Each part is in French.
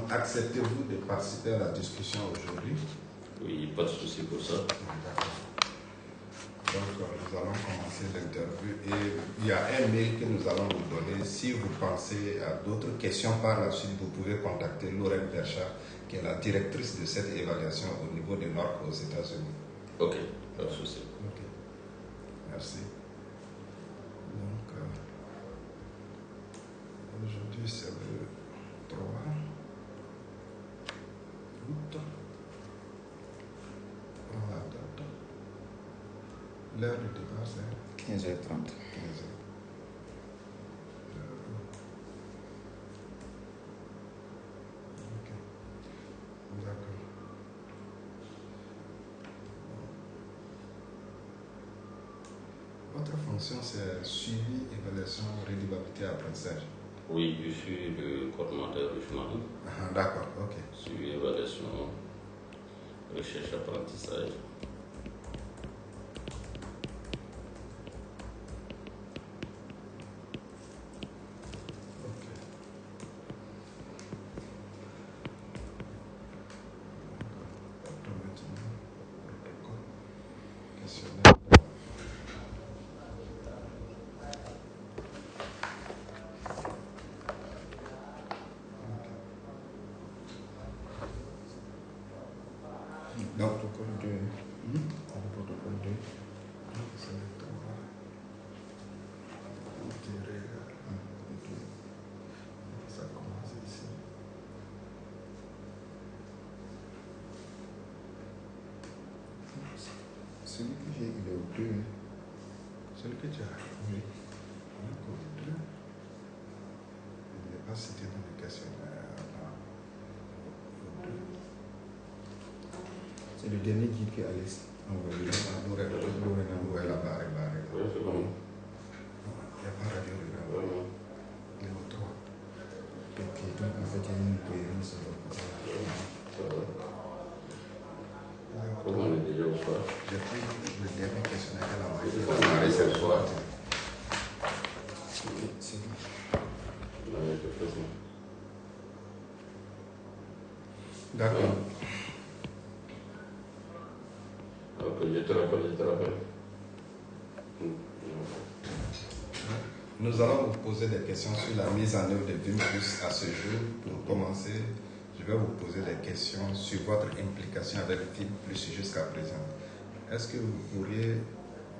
Donc, acceptez-vous de participer à la discussion aujourd'hui? Oui, pas de souci pour ça. D'accord. Donc, nous allons commencer l'interview et il y a un mail que nous allons vous donner. Si vous pensez à d'autres questions par la suite, vous pouvez contacter Lorraine Berchard, qui est la directrice de cette évaluation au niveau de NORC aux États-Unis. Ok, pas de souci. Ok, merci. Donc, aujourd'hui, c'est le 3 août. Prends la date. L'heure du débat, c'est 15h30. 15h. Ok, d'accord. Votre fonction, c'est suivi, évaluation, rédivabilité, apprentissage. Oui, je suis le coordonnateur régional. Ah, d'accord, ok. Suivi, évaluation, recherche, apprentissage. Ok. Partons maintenant au protocole. Questionnaire. Le protocole 2. Le protocole 2. c'est le 3. Ça commence ici. Celui que j'ai, il est au 2. Celui que tu as. Oui. D'accord, 2. Il n'est pas cité dans le questionnaire. C'est le dernier guide que Alex a envoyé. Où est la barre? Oui, c'est bon. Il n'y a pas radio rural. Oui, Il est au 3. Ok, donc en fait, il y a une cohérence. ça va. Il est au Comme 3. on est déjà au soir. J'ai pris le dernier questionnaire qu'elle a envoyé. Il faut démarrer ce soir. C'est bon. Non, mais de toute façon. D'accord. Ok, je te rappelle. Nous allons vous poser des questions sur la mise en œuvre de Vim Plus à ce jour. Pour commencer, je vais vous poser des questions sur votre implication avec Vim Plus jusqu'à présent. Est-ce que vous pourriez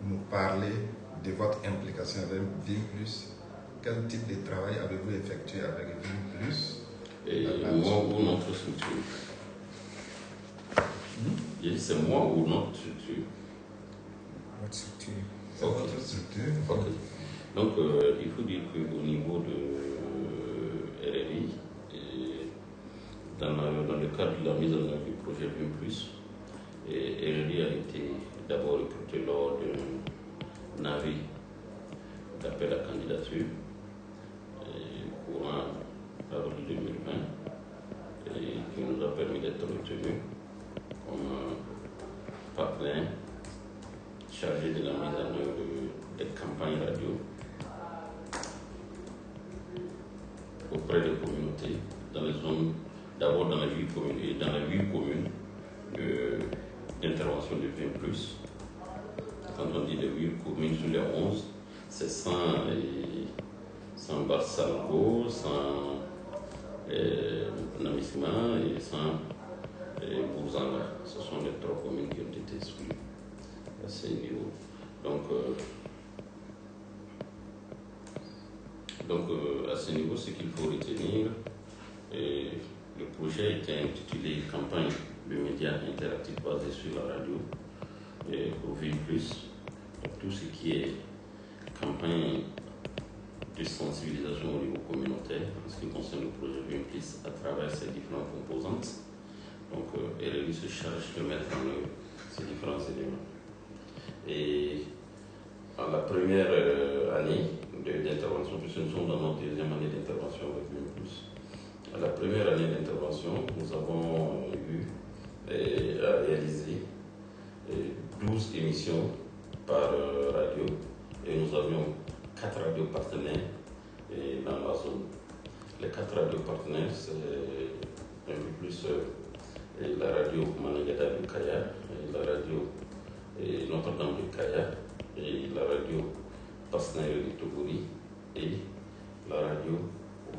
nous parler de votre implication avec Vim Plus? Quel type de travail avez-vous effectué avec Vim Plus? Et moi ou notre structure? J'ai dit c'est moi ou notre structure? Votre structure. C'est votre structure. Ok. Donc, il faut dire qu'au niveau de RRI, dans le cadre de la mise en œuvre du projet Vim Plus, RRI a été d'abord recruté lors d'un avis d'appel à candidature courant avril 2020 et qui nous a permis d'être retenus comme partenaire chargé de la mise en œuvre des campagnes radio auprès des communautés, dans les zones, d'abord dans les 8 communes et dans les 8 communes d'intervention de Vim Plus. Quand on dit les 8 communes sur les 11, c'est sans Barsalgo, sans Namisma et sans Bouzanga. Ce sont les 3 communes qui ont été exclues à ce niveau. Donc à ce niveau, ce qu'il faut retenir, le projet était intitulé Campagne de médias interactifs basés sur la radio pour Vim Plus. Donc, tout ce qui est campagne de sensibilisation au niveau communautaire en ce qui concerne le projet Vim Plus à travers ses différentes composantes. Donc RRI se charge de mettre en œuvre ces différents éléments. Et à la première année d'intervention, puisque nous sommes dans notre deuxième année d'intervention avec Vim Plus, à la première année d'intervention, nous avons eu à réaliser 12 émissions par radio et nous avions 4 radios partenaires dans la zone. Les 4 radios partenaires, c'est un peu plus la radio Managada de Kaya, la radio Notre-Dame de Kaya, et la radio Pasnaire de Togori et la radio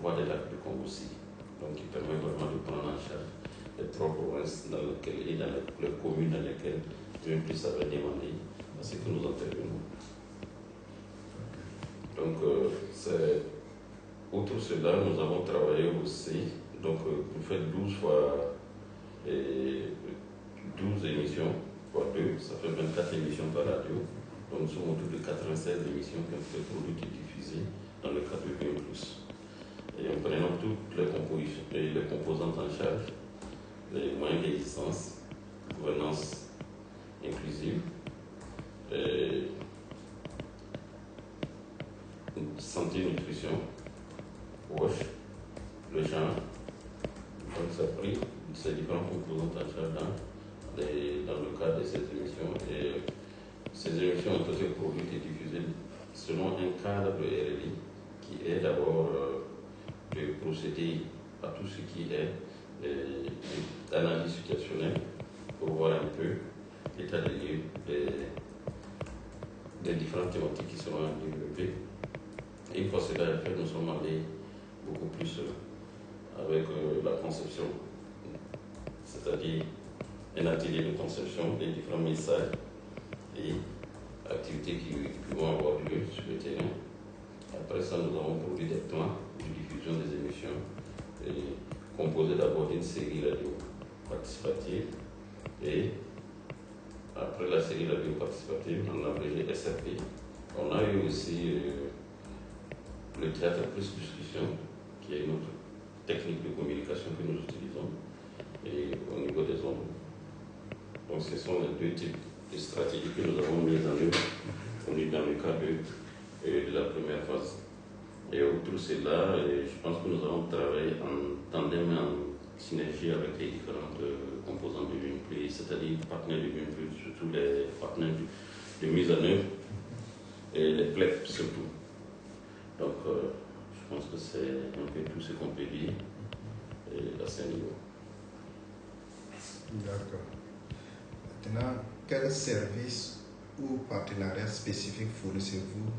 Voix des Lacs de Congoussi. Donc qui permet vraiment de prendre en charge les trois provinces dans lesquelles et dans les communes dans lesquelles VIMPLUS avait demandé à ce que nous intervenons. Donc, outre cela, nous avons travaillé aussi, donc pour faire 12 fois 12 émissions, fois 2, ça fait 24 émissions par radio. Donc nous sommes autour de 96 émissions qui ont été produites et diffusées dans le cadre de VIMPLUS. Et en prenant toutes les compositions et les composantes en charge, les moyens d'existence, gouvernance inclusive, santé, nutrition, WASH, le genre. Donc ça a pris ces différentes composantes en charge dans le cadre de ces émissions. Et ces émissions ont été produites et diffusées selon un cadre de RLI qui est d'abord de procéder à tout ce qui est analyse situationnelle pour voir un peu l'état des lieux des différentes thématiques qui seront développées. Et une fois cela est fait, nous sommes allés beaucoup plus avec la conception, c'est-à-dire un atelier de conception des différents messages et activités qui vont avoir lieu sur le terrain. Après ça, nous avons produit des plans de diffusion des émissions composés d'abord d'une série radio participative et après la série radio participative, on a abrégé SRP. On a eu aussi le théâtre plus discussion, qui est une autre technique de communication que nous utilisons et au niveau des ondes. Donc ce sont les deux types de stratégies que nous avons mises en œuvre dans le cadre de la première phase. Et outre cela, je pense que nous avons travaillé en tandem et en synergie avec les différentes composantes de VIMPLUS, c'est-à-dire partenaires de VIMPLUS, surtout les partenaires de mise en œuvre et les PLEP surtout. Donc je pense que c'est un peu tout ce qu'on peut dire à ce niveau. D'accord. Maintenant, quel service ou partenariat spécifique fournissez-vous?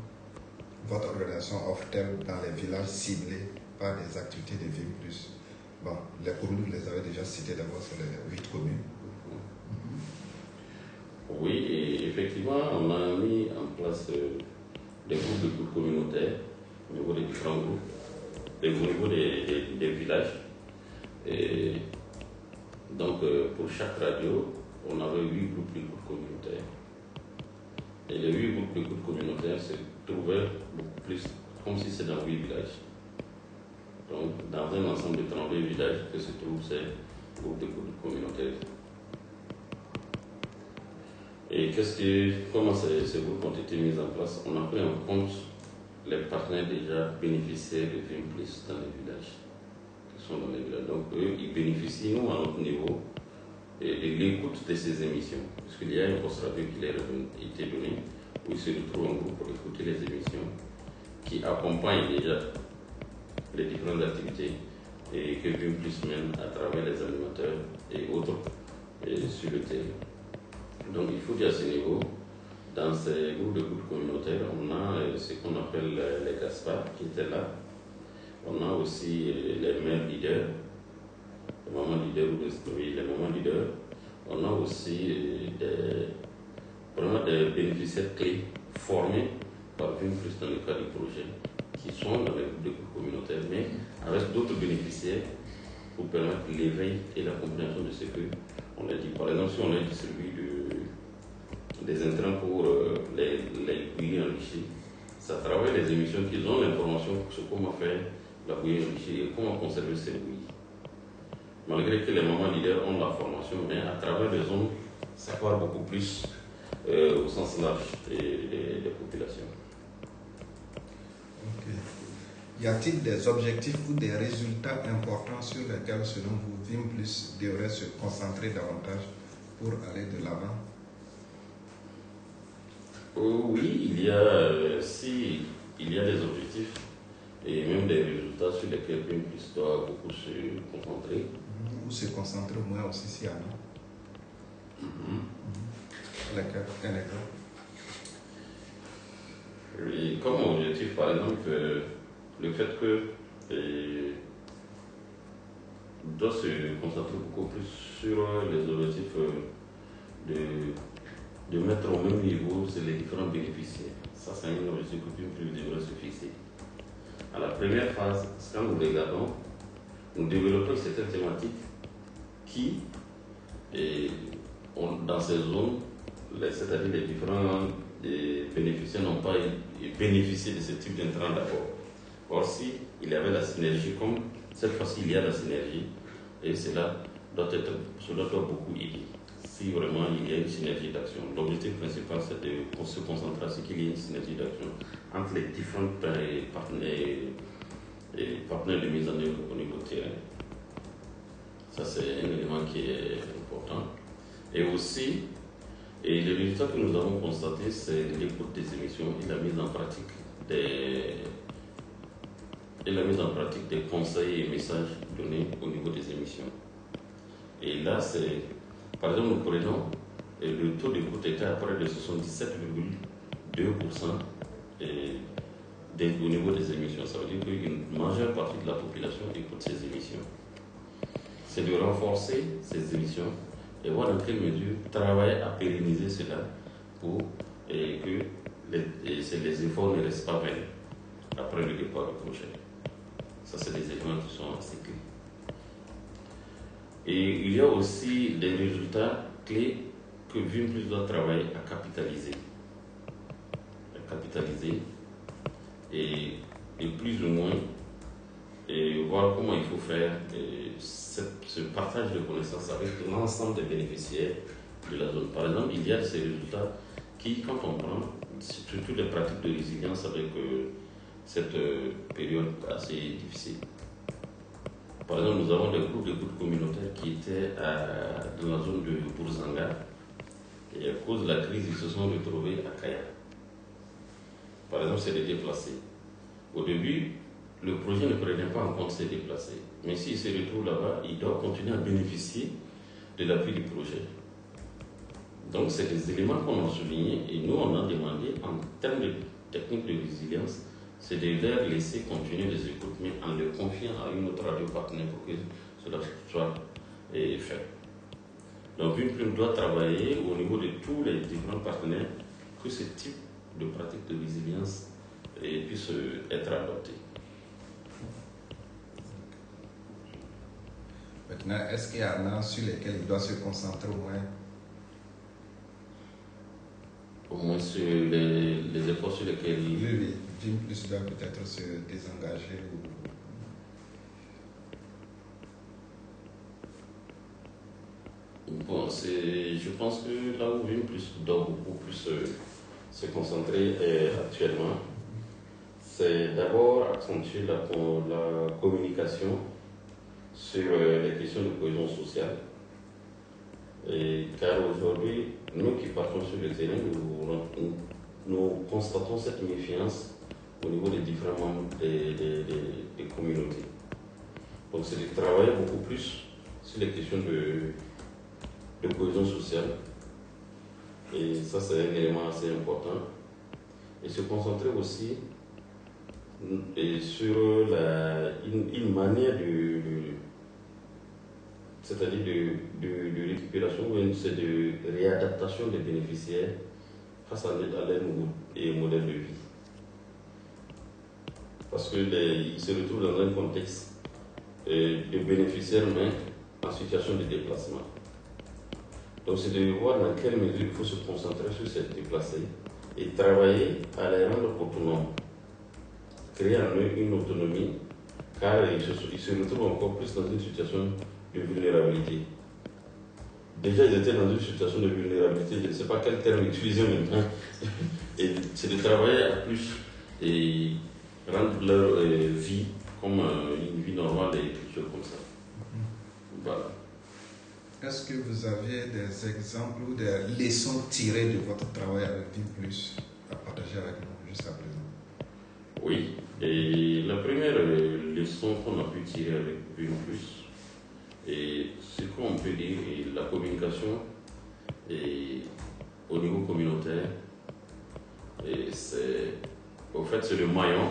Votre organisation offre-t-elle dans les villages ciblés par des activités de VIMPLUS? Bon, les communes, vous les avez déjà citées d'abord, c'est les 8 communes. Oui, et effectivement, on a mis en place des groupes communautaires au niveau des différents groupes, au niveau des villages. Et donc, pour chaque radio, on avait 8 groupes d'écoute communautaires. Et les 8 groupes d'écoute communautaires se trouvaient beaucoup plus comme si c'était dans 8 villages. Donc, dans un ensemble de 32 villages que se trouvent ces groupes d'écoute communautaires. Et comment ces groupes ont été mis en place? On a pris en compte les partenaires déjà bénéficiaires de VIMPLUS dans les villages, qui sont dans les villages. Donc, eux, ils bénéficient, nous, à notre niveau, de l'écoute de ces émissions. Parce qu'il y a un poste radio qui leur a été donné, où ils se retrouvent en groupe pour écouter les émissions, qui accompagnent déjà les différentes activités et que VIMPLUS mène à travers les animateurs et autres sur le terrain. Donc il faut dire à ce niveau, dans ces groupes de groupes communautaires, on a ce qu'on appelle les Gaspard qui étaient là. On a aussi les mères leaders, les mamans leaders les mamans leaders. On a aussi vraiment des bénéficiaires clés formés par VIMPLUS dans le cadre du projet, qui sont dans les groupes de groupes communautaires, mais avec d'autres bénéficiaires pour permettre l'éveil et la compréhension de ce que on a dit. Par exemple, si on a distribué des intrants pour les bouillies enrichies, ça travaille les émissions qui ont l'information sur comment faire la bouillie enrichie et comment conserver ces bouillies. Malgré que les mamans leaders ont la formation, mais à travers les zones, ça parle beaucoup plus au sens large des populations. Ok. Y a-t-il des objectifs ou des résultats importants sur lesquels, selon vous, VIMPLUS devrait se concentrer davantage pour aller de l'avant? Oui, il y a des objectifs et même des résultats sur lesquels VIMPLUS doit beaucoup se concentrer. Ou se concentrer moins aussi s'il y en a. Un exemple. Et comme objectif, par exemple, le fait que doit se concentrer beaucoup plus sur les objectifs de mettre au même niveau les différents bénéficiaires. Ça, c'est un objectif que plus devrait se fixer. À la première phase, quand nous regardons, nous développons certaines thématiques qui, dans ces zones, c'est-à-dire les différents bénéficiaires n'ont pas bénéficié de ce type d'intrant d'abord. Or, si il y avait la synergie, comme cette fois-ci il y a la synergie, et cela doit beaucoup aider. Si vraiment il y a une synergie d'action, l'objectif principal c'est de se concentrer à ce qu'il y ait une synergie d'action entre les différents partenaires de mise en œuvre au niveau terrain. Ça, c'est un élément qui est important. Et aussi, les résultats que nous avons constatés, c'est l'écoute des émissions et la mise en pratique des conseils et messages donnés au niveau des émissions. Et là, par exemple, nous prenons le taux d'écoute était à près de 77,2% au niveau des émissions. Ça veut dire qu'une majeure partie de la population écoute ces émissions. C'est de renforcer ces émissions et voir dans quelle mesure travailler à pérenniser cela pour que les efforts ne restent pas vains après le départ du projet. Ça, c'est des éléments qui sont assez clés. Et il y a aussi des résultats clés que VIMPLUS doit travailler à capitaliser. Et plus ou moins et voir comment il faut faire ce partage de connaissances avec l'ensemble des bénéficiaires de la zone. Par exemple, il y a ces résultats qui, quand on prend, surtout les pratiques de résilience avec cette période assez difficile. Par exemple, nous avons des groupes d'écoute communautaires qui étaient dans la zone de Bourzanga et à cause de la crise, ils se sont retrouvés à Kaya. Par exemple, c'est des déplacés. Au début, le projet ne prenait pas en compte ces déplacés. Mais s'ils se retrouvent là-bas, ils doivent continuer à bénéficier de l'appui du projet. Donc, c'est des éléments qu'on a soulignés et nous, on a demandé, en termes de technique de résilience, c'est de leur laisser continuer les écoutes, mais en le confiant à une autre radio partenaire pour que cela soit fait. Donc, VIMPLUS doit travailler au niveau de tous les différents partenaires que ce type de pratique de résilience puisse être adopté. Maintenant, est-ce qu'il y en a sur lesquels il doit se concentrer au moins? Au moins sur les efforts sur lesquels Oui, VIMPLUS doit peut-être se désengager ou... Bon, je pense que là où VIMPLUS doit beaucoup plus se concentrer actuellement, c'est d'abord accentuer la communication sur les questions de cohésion sociale. Car aujourd'hui, nous qui partons sur le terrain, nous constatons cette méfiance au niveau des différents membres des communautés. Donc c'est de travailler beaucoup plus sur les questions de cohésion sociale. Et ça, c'est un élément assez important. Et se concentrer aussi sur une manière c'est-à-dire de récupération, c'est de réadaptation des bénéficiaires face à leur modèle de vie. Parce qu'ils se retrouvent dans un contexte de bénéficiaires, mais en situation de déplacement. Donc c'est de voir dans quelle mesure il faut se concentrer sur ces déplacés et travailler à les rendre autonomes, créer en eux une autonomie, car ils se retrouvent encore plus dans une situation de vulnérabilité. Déjà, ils étaient dans une situation de vulnérabilité, je ne sais pas quel terme utiliser maintenant, et c'est de travailler à plus et rendre leur vie comme une vie normale et quelque chose comme ça. Voilà. Est-ce que vous avez des exemples ou des leçons tirées de votre travail avec VIMPLUS à partager avec nous jusqu'à présent? Oui, et la première leçon qu'on a pu tirer avec VIMPLUS, Et ce qu'on peut dire, et la communication et au niveau communautaire, et au fait, c'est le maillon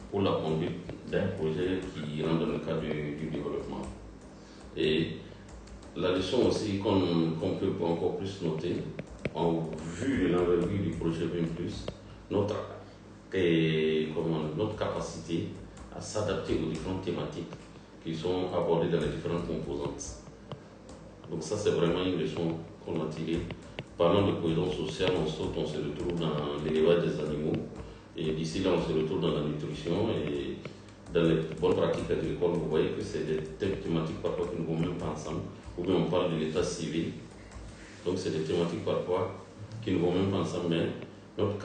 pour la conduite d'un projet qui rentre dans le cadre du développement. Et la leçon aussi qu'on peut encore plus noter, vu l'envergure du projet BIM+, notre capacité à s'adapter aux différentes thématiques qui sont abordées dans les différentes composantes. Donc ça, c'est vraiment une leçon qu'on a tirée. Parlant de cohésion sociale, on se retrouve dans l'élevage des animaux. Et d'ici là, on se retrouve dans la nutrition et dans les bonnes pratiques agricoles. Vous voyez que c'est des thématiques parfois qui ne vont même pas ensemble. Ou bien on parle de l'état civil. Donc c'est des thématiques parfois qui ne vont même pas ensemble. Mais notre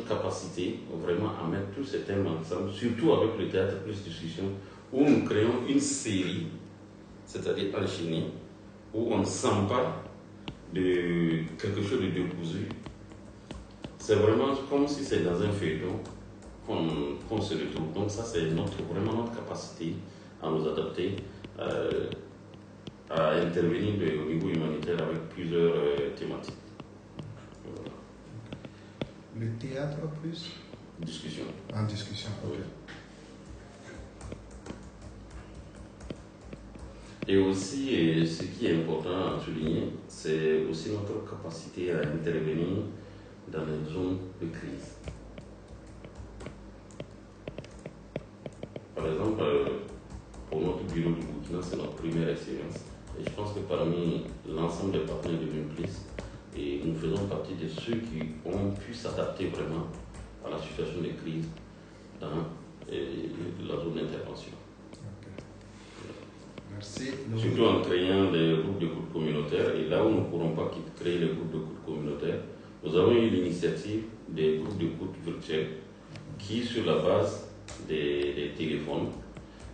capacité vraiment à mettre tous ces thèmes ensemble, surtout avec le théâtre plus discussion, où nous créons une série, c'est-à-dire enchaînée, où on ne sent pas de quelque chose de décousu. C'est vraiment comme si c'est dans un feuilleton qu'on se retrouve. Donc ça, c'est vraiment notre capacité à nous adapter, à intervenir au niveau humanitaire avec plusieurs thématiques. Voilà. Le théâtre plus Discussion. En discussion, ok. Oui. Et aussi, ce qui est important à souligner, c'est aussi notre capacité à intervenir dans les zones de crise. Par exemple, pour notre bureau du Burkina, c'est notre première expérience. Et je pense que parmi l'ensemble des partenaires de BIM+, et nous faisons partie de ceux qui ont pu s'adapter vraiment à la situation de crise dans la zone d'intervention. Merci. Surtout en créant des groupes d'écoute communautaires. Et là où nous ne pourrons pas créer les groupes d'écoute communautaires, nous avons eu l'initiative des groupes d'écoute virtuels qui, sur la base des téléphones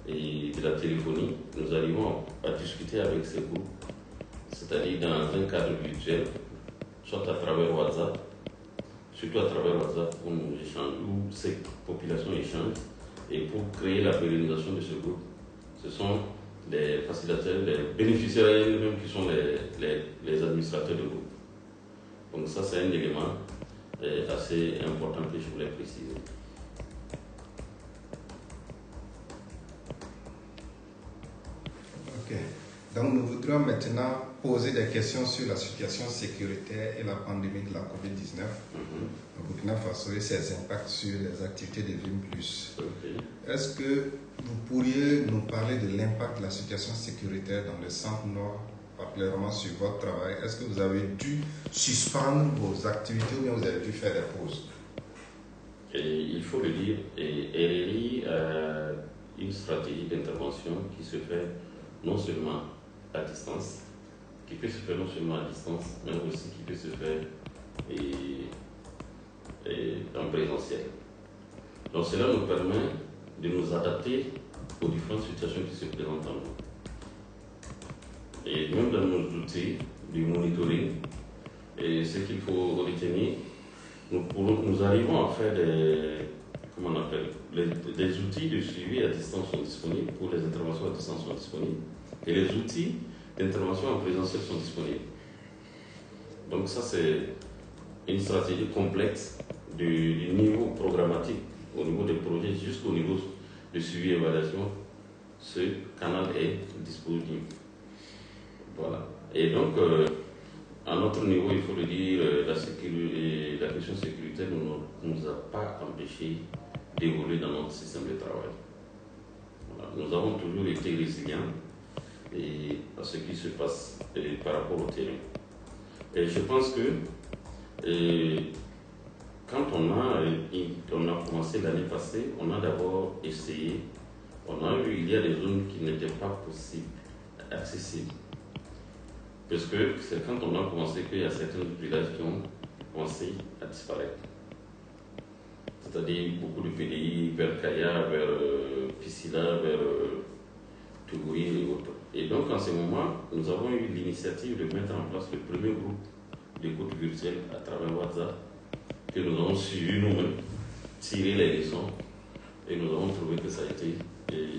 et de la téléphonie, nous arrivons à discuter avec ces groupes, c'est-à-dire dans un cadre virtuel, soit à travers WhatsApp, surtout à travers WhatsApp où ces populations échangent, et pour créer la pérennisation de ce groupe. Ce sont les facilitateurs, les bénéficiaires eux-mêmes qui sont les administrateurs de groupe. Donc ça, c'est un élément assez important que je voulais préciser. Ok. Donc nous voudrions maintenant poser des questions sur la situation sécuritaire et la pandémie de la COVID-19 au Burkina Faso et ses impacts sur les activités de BIM+. Okay. Est-ce que vous pourriez nous parler de l'impact de la situation sécuritaire dans le centre nord, particulièrement sur votre travail? Est-ce que vous avez dû suspendre vos activités ou bien vous avez dû faire des pauses? Et il faut le dire, elle est liée à une stratégie d'intervention qui se fait non seulement à distance, qui peut se faire non seulement à distance, mais aussi qui peut se faire en présentiel. Donc cela nous permet de nous adapter aux différentes situations qui se présentent en nous. Et même dans nos outils du monitoring, et ce qu'il faut retenir, nous arrivons à faire des outils de suivi à distance sont disponibles, pour les interventions à distance sont disponibles, et les outils d'intervention en présentiel sont disponibles. Donc ça, c'est une stratégie complexe du niveau programmatique, au niveau des projets jusqu'au niveau de suivi et évaluation. Ce canal est disponible. Voilà. Et donc, à notre niveau, il faut le dire, la question sécuritaire ne nous a pas empêché d'évoluer dans notre système de travail. Voilà. Nous avons toujours été résilients à ce qui se passe par rapport au terrain. Et je pense que quand on a commencé l'année passée, on a d'abord essayé, il y a des zones qui n'étaient pas accessibles. Parce que c'est quand on a commencé qu'il y a certains villages qui ont commencé à disparaître. C'est-à-dire beaucoup de PDI vers Kaya, vers Piscina, vers Tougouri et autres. Et donc en ce moment, nous avons eu l'initiative de mettre en place le premier groupe d'écoute virtuelle à travers WhatsApp, que nous avons suivi nous-mêmes, tiré les leçons, et nous avons trouvé que ça a été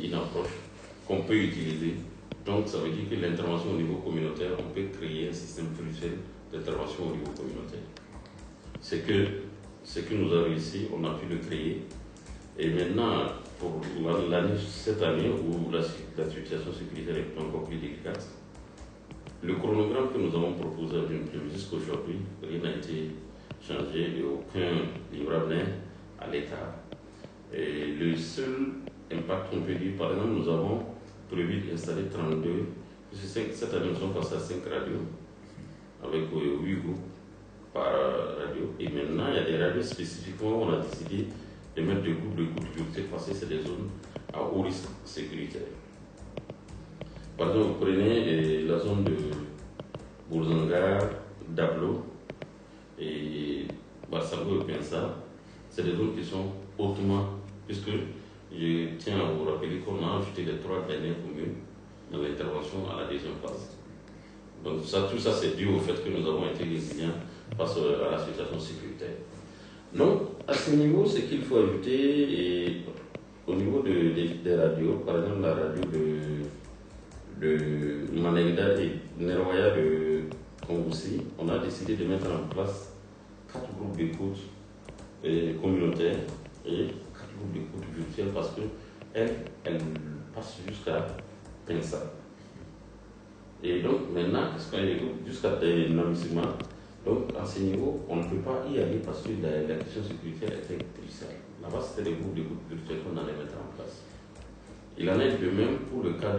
une approche qu'on peut utiliser Donc ça veut dire que l'intervention au niveau communautaire, on peut créer un système virtuel d'intervention au niveau communautaire. C'est que nous avons réussi, on a pu le créer. Et maintenant, pour cette année où la situation sécuritaire est encore plus délicate, le chronogramme que nous avons proposé à l'UNPLIM jusqu'aujourd'hui, rien n'a été changé et aucun livrable n'est à l'écart. Et le seul impact qu'on peut dire, par exemple, nous avons prévu d'installer 32, cette année nous sommes passés à 5 radios, avec 8 groupes par radio. Et maintenant, il y a des radios spécifiquement où on a décidé de mettre des groupes de courte durée parce que c'est des zones à haut risque sécuritaire. Par exemple, vous prenez la zone de Bourzanga, Dablo et Barsango et Pensa, c'est des zones qui sont hautement, puisque je tiens à vous rappeler qu'on a ajouté les 3 dernières communes dans l'intervention à la deuxième phase. Donc tout ça c'est dû au fait que nous avons été résilients face à la situation sécuritaire. Donc à ce niveau, ce qu'il faut ajouter, et au niveau des radios, par exemple la radio de Manelda et Nerwaya de Kongoussi, on a décidé de mettre en place 4 groupes d'écoute communautaires et 4 groupes d'écoute virtuels parce qu'elle passe jusqu'à Pensa. Et donc maintenant, qu'est-ce qu'on écoute jusqu'à Namisima. Donc à ce niveau, on ne peut pas y aller parce que la question sécuritaire était cruciale. Là-bas, c'était des groupes d'écoute virtuels qu'on allait mettre en place. Il en est de même pour le cas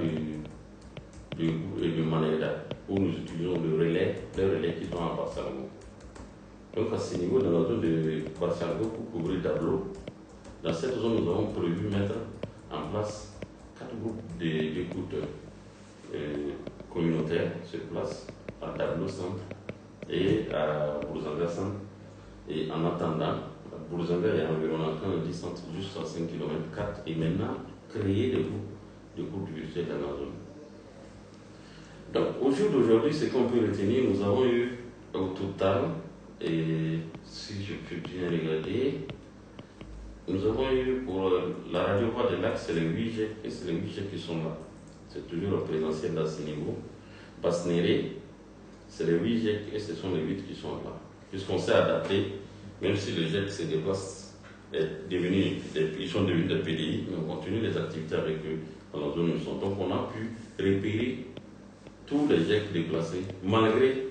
de Manelda, où nous utilisons le relais qui sont à Barsango. Donc à ce niveau, dans la zone de Barsango, pour couvrir Dablo, dans cette zone, nous avons prévu mettre en place 4 groupes d'écoute communautaires sur place, à Dablo Centre et à Bourzanga Centre. Et en attendant, Bourzanga est environ à 10 centres, juste à 5 km 4, et maintenant créer des groupes de groupes virtuels dans la zone. Donc au jour d'aujourd'hui, ce qu'on peut retenir, nous avons eu au total, et si je peux bien regarder, nous avons eu pour la radio voix de l'Axe, c'est les 8 G, et c'est les 8 G qui sont là. C'est toujours le présentiel à ce niveau. Basnéré, c'est les 8 G et ce sont les 8 qui sont là. Puisqu'on s'est adapté, même si le GEC se déplace, ils sont devenus des PDI, mais on continue les activités avec eux dans la zone où ils sont. Donc on a pu repérer tous les GEC déplacés, malgré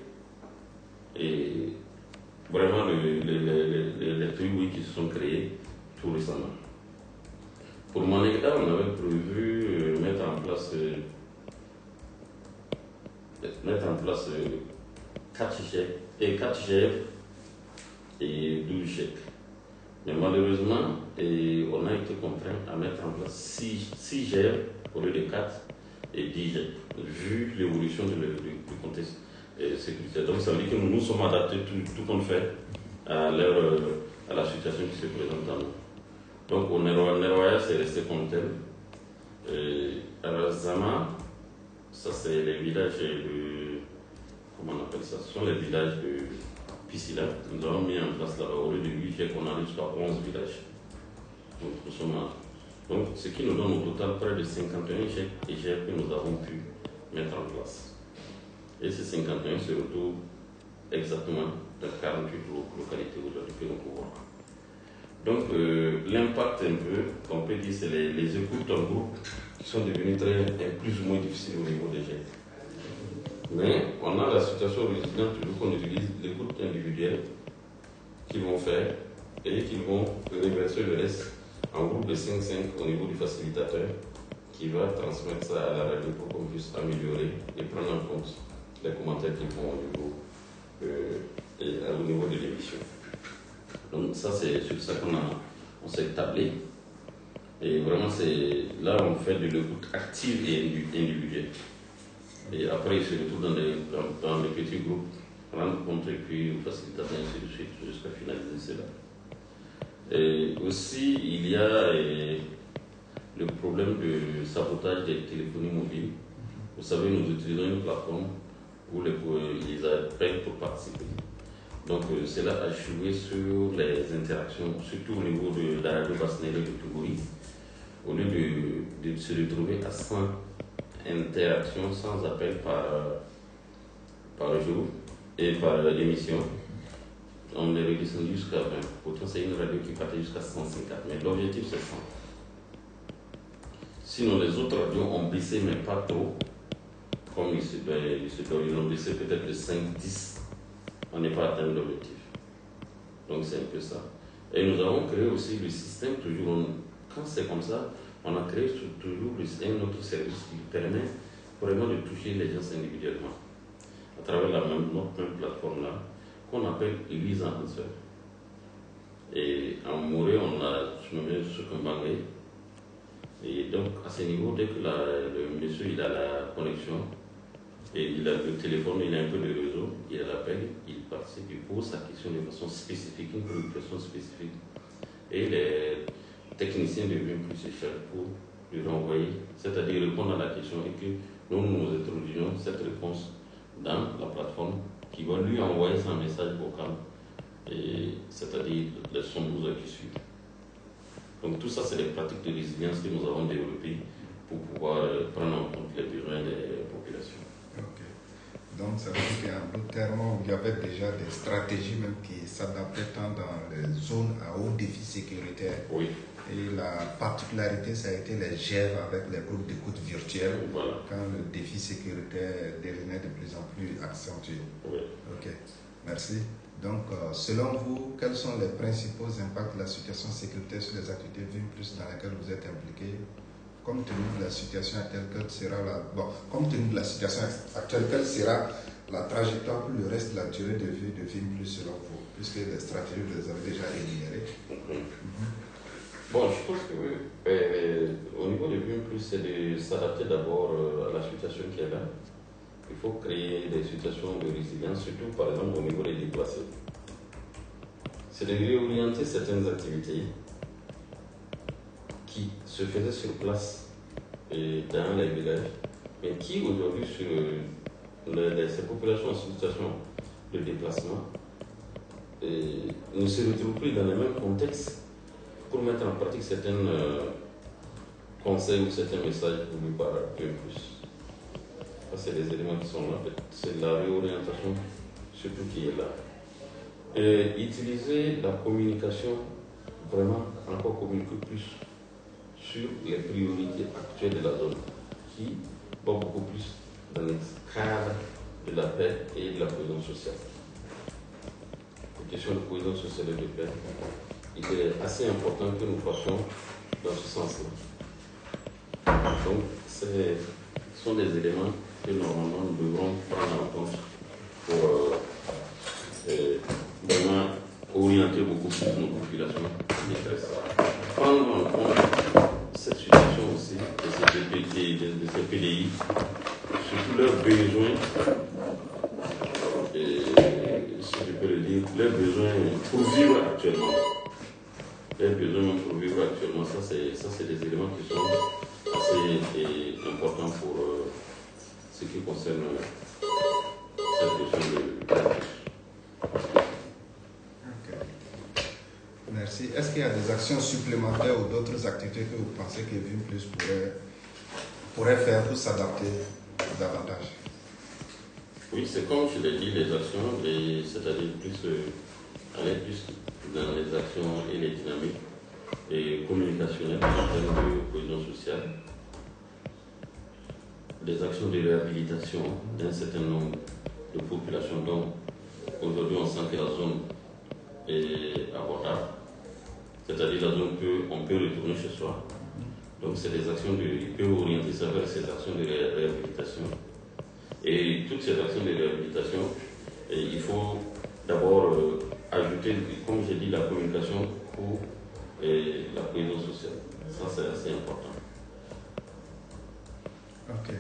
vraiment les tribus qui se sont créés tout récemment. Pour Manegda, on avait prévu mettre en place 4 GF et 12 GEC. Mais malheureusement, on a été contraint à mettre en place 6 GF au lieu de 4 et 10 GEC, vu l'évolution du contexte sécuritaire. Donc ça veut dire que nous nous sommes adaptés tout compte fait à la situation qui se présente à nous. Donc au Nerwaya, c'est resté comme tel. À Razama, ça c'est les villages comment on appelle ça? Ce sont les villages de Piscila. Nous avons mis en place là-bas, au lieu de 8 GEC, on arrive jusqu'à 11 villages. Donc ce qui nous donne au total près de 51 GEC et GEC que nous avons pu mettre en place. Et ces 51 se retrouvent exactement dans 48 localités aujourd'hui que nous couvrons. Donc l'impact un peu, qu'on peut dire, c'est les écoutes en groupe qui sont devenues plus ou moins difficiles au niveau des GEC. Mais on a la situation résidente toujours qu'on utilise l'écoute individuelle qu'ils vont faire et qu'ils vont reverser le reste en groupe de 5-5 au niveau du facilitateur qui va transmettre ça à la radio pour qu'on puisse améliorer et prendre en compte les commentaires qu'ils font au niveau de l'émission. Donc ça c'est sur ça qu'on s'est tablé. Et vraiment là on fait de l'écoute active et individuelle. Et après ils se retrouvent dans des petits groupes, rendre compte et puis facilitateur et ainsi de suite jusqu'à finaliser cela. Et aussi il y a le problème de sabotage des téléphonies mobiles. Vous savez, nous utilisons une plateforme où ils appellent pour participer. Donc cela a joué sur les interactions, surtout au niveau de la radio Basnéré de Tougouri. Au lieu de se retrouver à 100 interactions sans appel par jour et par émission. On est redescendu jusqu'à 20. Pourtant, c'est une radio qui partait jusqu'à 150. Mais l'objectif, c'est 100. Sinon, les autres radios ont baissé, mais pas trop. Comme ils ont baissé peut-être de 5-10. On n'est pas atteint l'objectif. Donc, c'est un peu ça. Et nous avons créé aussi le système, toujours, quand c'est comme ça, on a créé toujours un autre service qui permet vraiment de toucher les gens individuellement. À travers notre même plateforme-là, qu'on appelle Église en seul. Et en Morée, on a nommé Sukumbangé. Et donc, à ce niveau, dès que le monsieur il a la connexion, et il a le téléphone, il a un peu de réseau, il l'appelle, il participe, il pose sa question de façon spécifique, une préoccupation spécifique. Et les techniciens deviennent plus chers pour lui renvoyer, c'est-à-dire répondre à la question et que nous introduisons cette réponse dans la plateforme qui va lui envoyer son message vocal, c'est-à-dire les 112 qui suivent. Donc tout ça, c'est des pratiques de résilience que nous avons développées pour pouvoir prendre en compte les besoins des populations. Ok. Donc ça veut dire qu'en d'autres termes, il y avait déjà des stratégies même qui s'adaptaient tant dans les zones à haut défi sécuritaire. Oui. Et la particularité, ça a été les GEV avec les groupes d'écoute virtuels, voilà. Quand le défi sécuritaire devenait de plus en plus accentué. Oui. Ok, merci. Donc, selon vous, quels sont les principaux impacts de la situation sécuritaire sur les activités VIM+, dans lesquelles vous êtes impliqués, compte tenu de la situation actuelle, compte tenu de la situation actuelle, quelle sera la trajectoire pour le reste de la durée de vie de VIM+, selon vous, puisque les stratégies, vous les avez déjà énumérées. Bon, je pense que au niveau de VIM+, c'est de s'adapter d'abord à la situation qui est là. Il faut créer des situations de résilience, surtout par exemple au niveau des déplacés. C'est de réorienter certaines activités qui se faisaient sur place et dans les villages, mais qui aujourd'hui sur ces populations en situation de déplacement ne se retrouvent plus dans le même contexte pour mettre en pratique certains conseils ou certains messages voulus par VIM+. C'est des éléments qui sont là, c'est la réorientation surtout qui est là. Et utiliser la communication, vraiment encore communiquer plus sur les priorités actuelles de la zone, qui va beaucoup plus dans le cadre de la paix et de la cohésion sociale. Les questions de cohésion sociale et de paix, il est assez important que nous fassions dans ce sens-là. Donc, ce sont des éléments que normalement nous devrons prendre en compte pour vraiment orienter beaucoup plus nos populations en détresse. Prendre en compte cette situation aussi de ces PDI, surtout leurs besoins, si je peux le dire, leurs besoins pour vivre actuellement. Leurs besoins pour vivre actuellement, ça c'est des éléments qui sont assez importants pour ce qui concerne cette question de Merci. Est-ce qu'il y a des actions supplémentaires ou d'autres activités que vous pensez que VIM+ pourrait faire pour s'adapter davantage? Oui, c'est comme je l'ai dit, les actions, c'est-à-dire aller plus dans les actions et les dynamiques et communicationnelles en termes de cohésion sociale. Des actions de réhabilitation d'un certain nombre de populations dont aujourd'hui on sent que la zone est abordable, c'est-à-dire la zone on peut retourner chez soi. Donc c'est des actions il peut orienter ça vers ces actions de réhabilitation. Et toutes ces actions de réhabilitation, il faut d'abord ajouter, comme j'ai dit, la communication pour la cohésion sociale. Ça c'est assez important. Ok.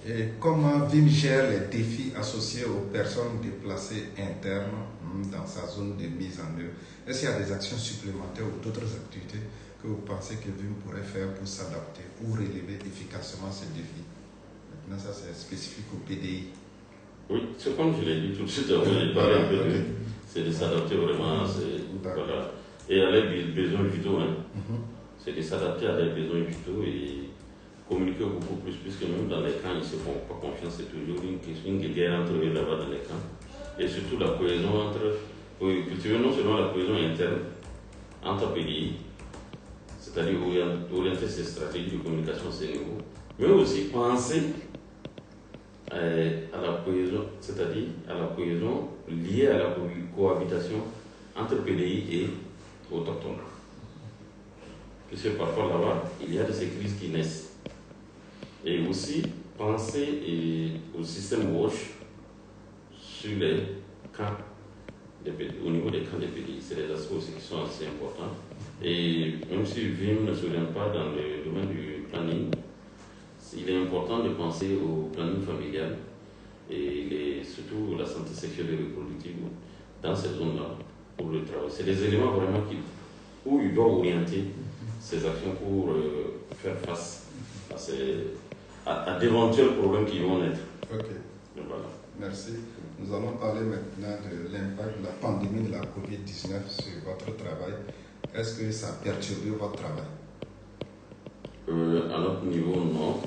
Et comment VIM gère les défis associés aux personnes déplacées internes dans sa zone de mise en œuvre? Est-ce qu'il y a des actions supplémentaires ou d'autres activités que vous pensez que VIM pourrait faire pour s'adapter ou relever efficacement ces défis? Maintenant, ça c'est spécifique au PDI. Oui, c'est comme je l'ai dit tout de suite, j'ai parlé un peu c'est de s'adapter vraiment voilà. Et à les besoins vitaux. C'est de s'adapter à des besoins vitaux et communiquer beaucoup plus, puisque même dans les camps, ils ne se font pas confiance, c'est toujours une guerre entre eux là-bas dans les camps. Et surtout la cohésion entre, pour cultiver non seulement la cohésion interne entre pays, c'est-à-dire orienter ces stratégies de communication à ces niveaux, mais aussi penser à la cohésion, c'est-à-dire à la cohésion liée à la cohabitation entre PDI et autochtones. Puisque parfois là-bas, il y a de ces crises qui naissent. Et aussi penser au système WASH sur les camps, au niveau des camps des PDI. C'est des aspects aussi qui sont assez importants. Et même si VIM ne se vient pas dans le domaine du planning, il est important de penser au planning familial et surtout la santé sexuelle et reproductive dans cette zone-là pour le travail. C'est des éléments vraiment où il doit orienter ses actions pour faire face à d'éventuels problèmes qui vont naître. Ok. Voilà. Merci. Nous allons parler maintenant de l'impact de la pandémie de la COVID-19 sur votre travail. Est-ce que ça a perturbé votre travail? À notre niveau, non.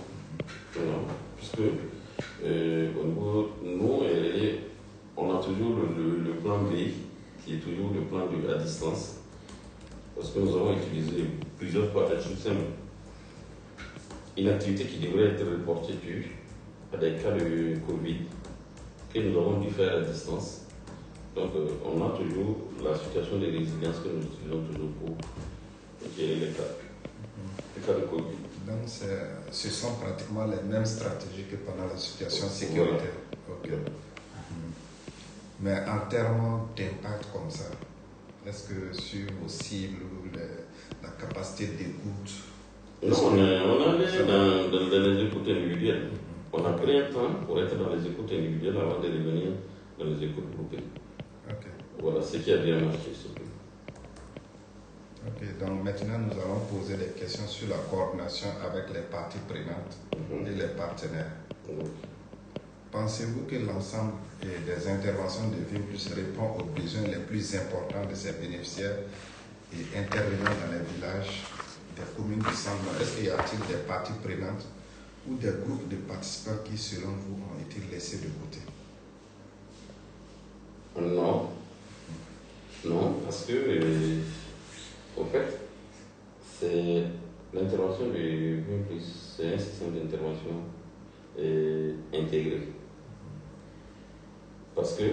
Non. Puisque au niveau, nous, on a toujours le plan B, qui est toujours le plan à distance. Parce que nous avons utilisé plusieurs fois le système. Une activité qui devrait être reportée due à des cas de Covid que nous avons dû faire à distance. Donc, on a toujours la situation de résilience que nous utilisons toujours pour gérer les cas de Covid. Donc, ce sont pratiquement les mêmes stratégies que pendant la situation sécuritaire. Okay. Mais en termes d'impact comme ça, est-ce que sur vos cibles, la capacité d'écoute? Non, on allait dans les écoutes individuelles. On a pris un temps pour être dans les écoutes individuelles avant de revenir dans les écoutes groupées. Okay. Voilà ce qui a bien marché. Ok, donc maintenant nous allons poser des questions sur la coordination avec les parties prenantes et les partenaires. Pensez-vous que l'ensemble des interventions de VIM+ répond aux besoins les plus importants de ces bénéficiaires et intervenant dans les villages des communes du centre? Est-ce qu'il y a-t-il des parties prenantes ou des groupes de participants qui, selon vous, ont été laissés de côté? Non. Non, parce que, au fait, c'est l'intervention du VIM+, c'est un système d'intervention intégré. Parce que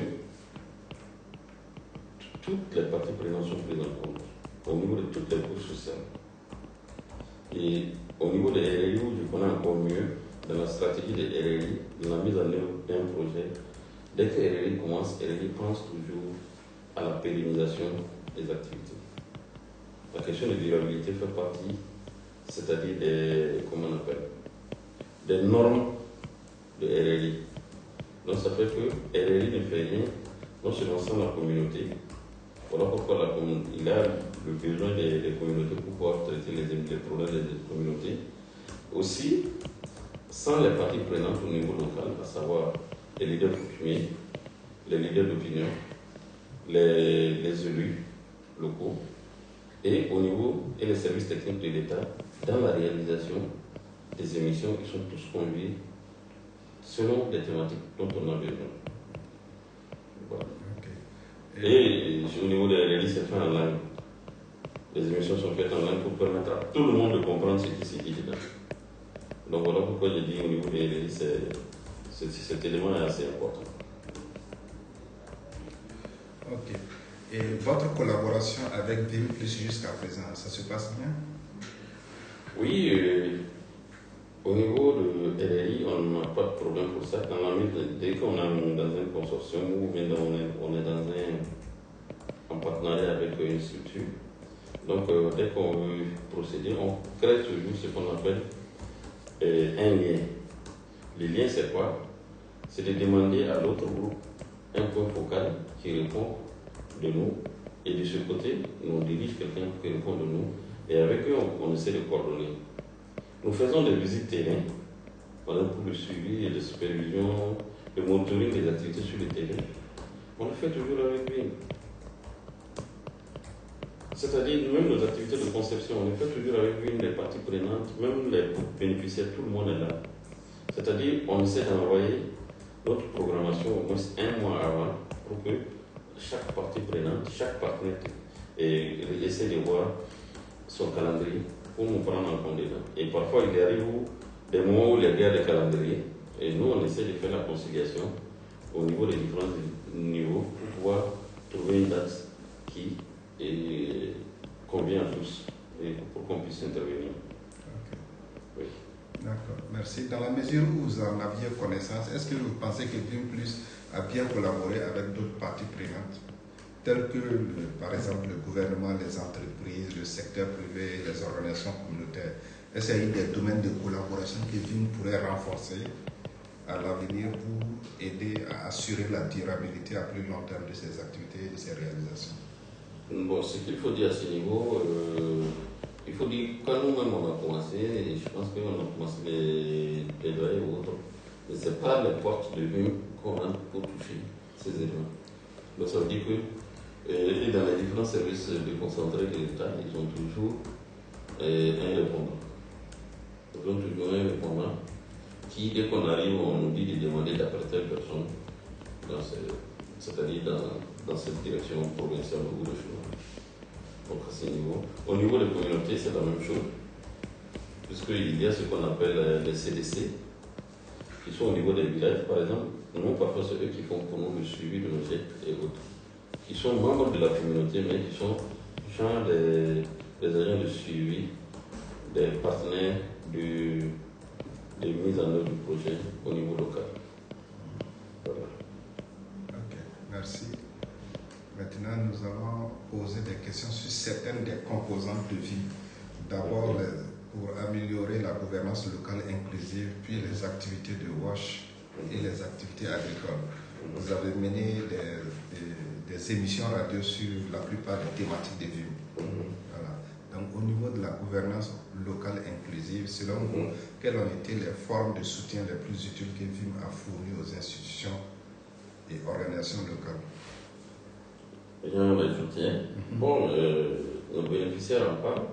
toutes les parties prenantes sont prises en compte au niveau de toutes les couches sociales. Et au niveau des RRI, où je connais encore mieux, dans la stratégie des RRI, dans la mise en œuvre d'un projet, dès que RRI commence, RRI pense toujours à la pérennisation des activités. La question de durabilité fait partie, c'est-à-dire des normes de RRI. Donc ça fait que RRI ne fait rien, non seulement sans la communauté. Voilà pourquoi il a le besoin des communautés pour pouvoir traiter les problèmes des communautés. Aussi, sans les parties prenantes au niveau local, à savoir les leaders coutumiers, les leaders d'opinion, les élus locaux, et au niveau et les services techniques de l'État, dans la réalisation des émissions qui sont tous conduits selon des thématiques dont on a besoin. Voilà. Okay. Et au niveau des RRI, c'est fait en langue. Les émissions sont faites en langue pour permettre à tout le monde de comprendre ce qui s'est dit dedans. Donc voilà pourquoi je dis au niveau des RRI, cet élément est assez important. Ok. Et votre collaboration avec VIM+ jusqu'à présent, ça se passe bien? Oui, au niveau de RRI, on n'a pas de problème pour ça. Dès qu'on est dans un consortium ou bien on est en partenariat avec une structure, donc dès qu'on veut procéder, on crée toujours ce qu'on appelle un lien. Le lien, c'est quoi? C'est de demander à l'autre groupe un point focal qui répond de nous, et de ce côté, on dirige quelqu'un qui répond de nous, et avec eux, on essaie de coordonner. Nous faisons des visites terrain, pour le suivi et la supervision, le monitoring des activités sur le terrain. On le fait toujours avec lui. C'est-à-dire, même nos activités de conception, on est fait toujours avec une des parties prenantes, même les bénéficiaires, tout le monde est là. C'est-à-dire, on essaie d'envoyer notre programmation au moins un mois avant pour que chaque partie prenante, chaque partenaire essaie de voir son calendrier pour nous prendre en compte dedans. Et parfois, il arrive des moments où il y a des calendriers et nous, on essaie de faire la conciliation au niveau des différents niveaux pour pouvoir trouver une date qui convient à tous et pour qu'on puisse intervenir. Ok. Oui. D'accord, merci. Dans la mesure où vous en aviez connaissance, est-ce que vous pensez que Vim Plus a bien collaboré avec d'autres parties prenantes, telles que, par exemple, le gouvernement, les entreprises, le secteur privé, les organisations communautaires? Est-ce qu'il y a des domaines de collaboration que Vim pourrait renforcer à l'avenir pour aider à assurer la durabilité à plus long terme de ces activités et de ces réalisations? Bon, ce qu'il faut dire à ce niveau, il faut dire quand nous-mêmes on a commencé, et je pense qu'on a commencé les plaidoyers ou autres, mais ce n'est pas les portes de Vim qu'on rentre pour toucher ces éléments. Donc ça veut dire que dans les différents services déconcentrés de l'État, ils ont toujours un répondant. Ils ont toujours un répondant qui, dès qu'on arrive, on nous dit de demander d'après telle personne, c'est-à-dire dans cette direction provinciale ou régionale. Donc à ce niveau. Au niveau des communautés, c'est la même chose, puisqu'il y a ce qu'on appelle les CDC, qui sont au niveau des villages, par exemple. Nous, parfois, c'est eux qui font pour nous le suivi de nos aides et autres, qui sont membres de la communauté, mais qui sont genre des agents de suivi, des partenaires de mise en œuvre du projet au niveau local. Voilà. Ok, merci. Maintenant, nous allons poser des questions sur certaines des composantes de vie. D'abord, pour améliorer la gouvernance locale inclusive, puis les activités de WASH et les activités agricoles. Vous avez mené des émissions radio sur la plupart des thématiques de vie. Voilà. Donc, au niveau de la gouvernance locale inclusive, selon vous, quelles ont été les formes de soutien les plus utiles que VIM a fournies aux institutions et organisations locales? Les soutiens. Bon, nos bénéficiaires en parlent.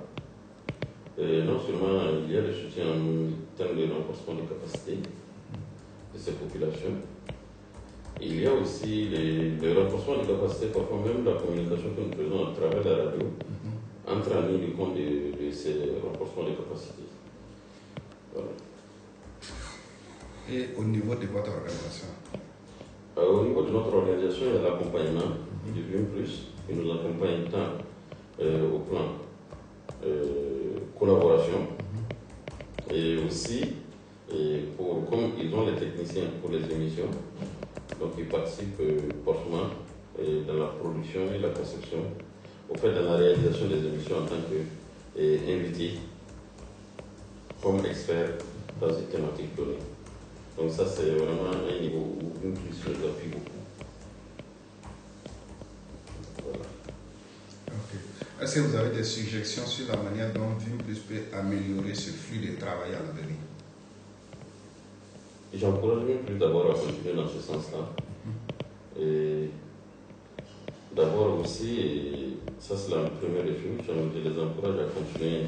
Non seulement il y a le soutien en termes de renforcement des capacités de ces populations, il y a aussi le renforcement des capacités, parfois même la communication que nous faisons à travers la radio, entre en ligne du compte de ces renforcements des capacités. Voilà. Et au niveau de votre organisation? Au niveau de notre organisation, il y a l'accompagnement du VIM+, qui nous accompagne tant au plan collaboration et aussi comme ils ont les techniciens pour les émissions, donc ils participent fortement dans la production et la conception, au fait dans la réalisation des émissions en tant qu'invités comme experts dans une thématique donnée. Donc ça c'est vraiment un niveau où VIM+ nous appuie beaucoup. Voilà. Okay. Est-ce que vous avez des suggestions sur la manière dont VIM+ peut améliorer ce flux de travail à l'avenir? J'encourage VIM+ d'abord à continuer dans ce sens-là. Et d'abord aussi, et ça c'est la première des choses, je les encourage à continuer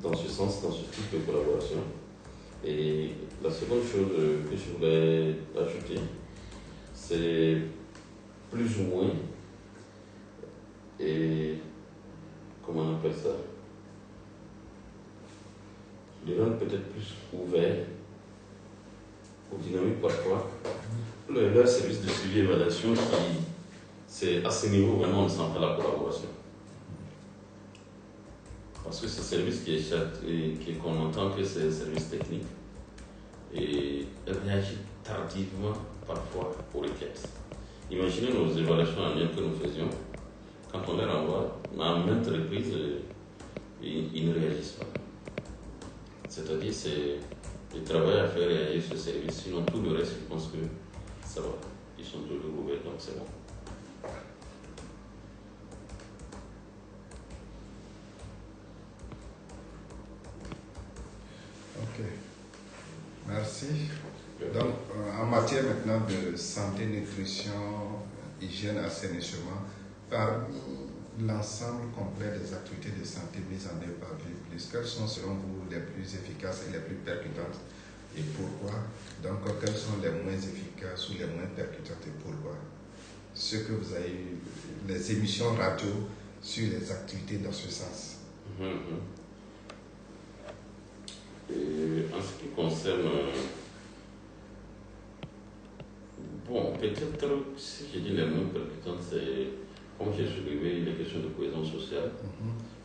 dans ce sens, dans ce type de collaboration. Et la seconde chose que je voulais ajouter, c'est plus ou moins, et comment on appelle ça, les rendre peut-être plus ouverts aux dynamiques parfois. Leur service de suivi et évaluation, c'est à ce niveau vraiment on sent la collaboration. Parce que ce service qu'on entend que c'est un service technique et réagit tardivement parfois aux requêtes. Imaginez nos évaluations annuelles que nous faisions. Quand on les renvoie, à maintes reprises, ils ne réagissent pas. C'est-à-dire c'est le travail à faire réagir ce service. Sinon tout le reste, je pense que ça va. Ils sont toujours ouverts, donc c'est bon. Ok. Merci. Donc, en matière maintenant de santé, nutrition, hygiène, assainissement, parmi l'ensemble complet des activités de santé mises en œuvre par VivePlus, quelles sont selon vous les plus efficaces et les plus percutantes et pourquoi? Donc, quelles sont les moins efficaces ou les moins percutantes et pourquoi? Ce que vous avez eu, les émissions radio sur les activités dans ce sens. En ce qui concerne, bon, peut-être si je dis les moins percutantes, c'est comme j'ai soulevé les questions de cohésion sociale.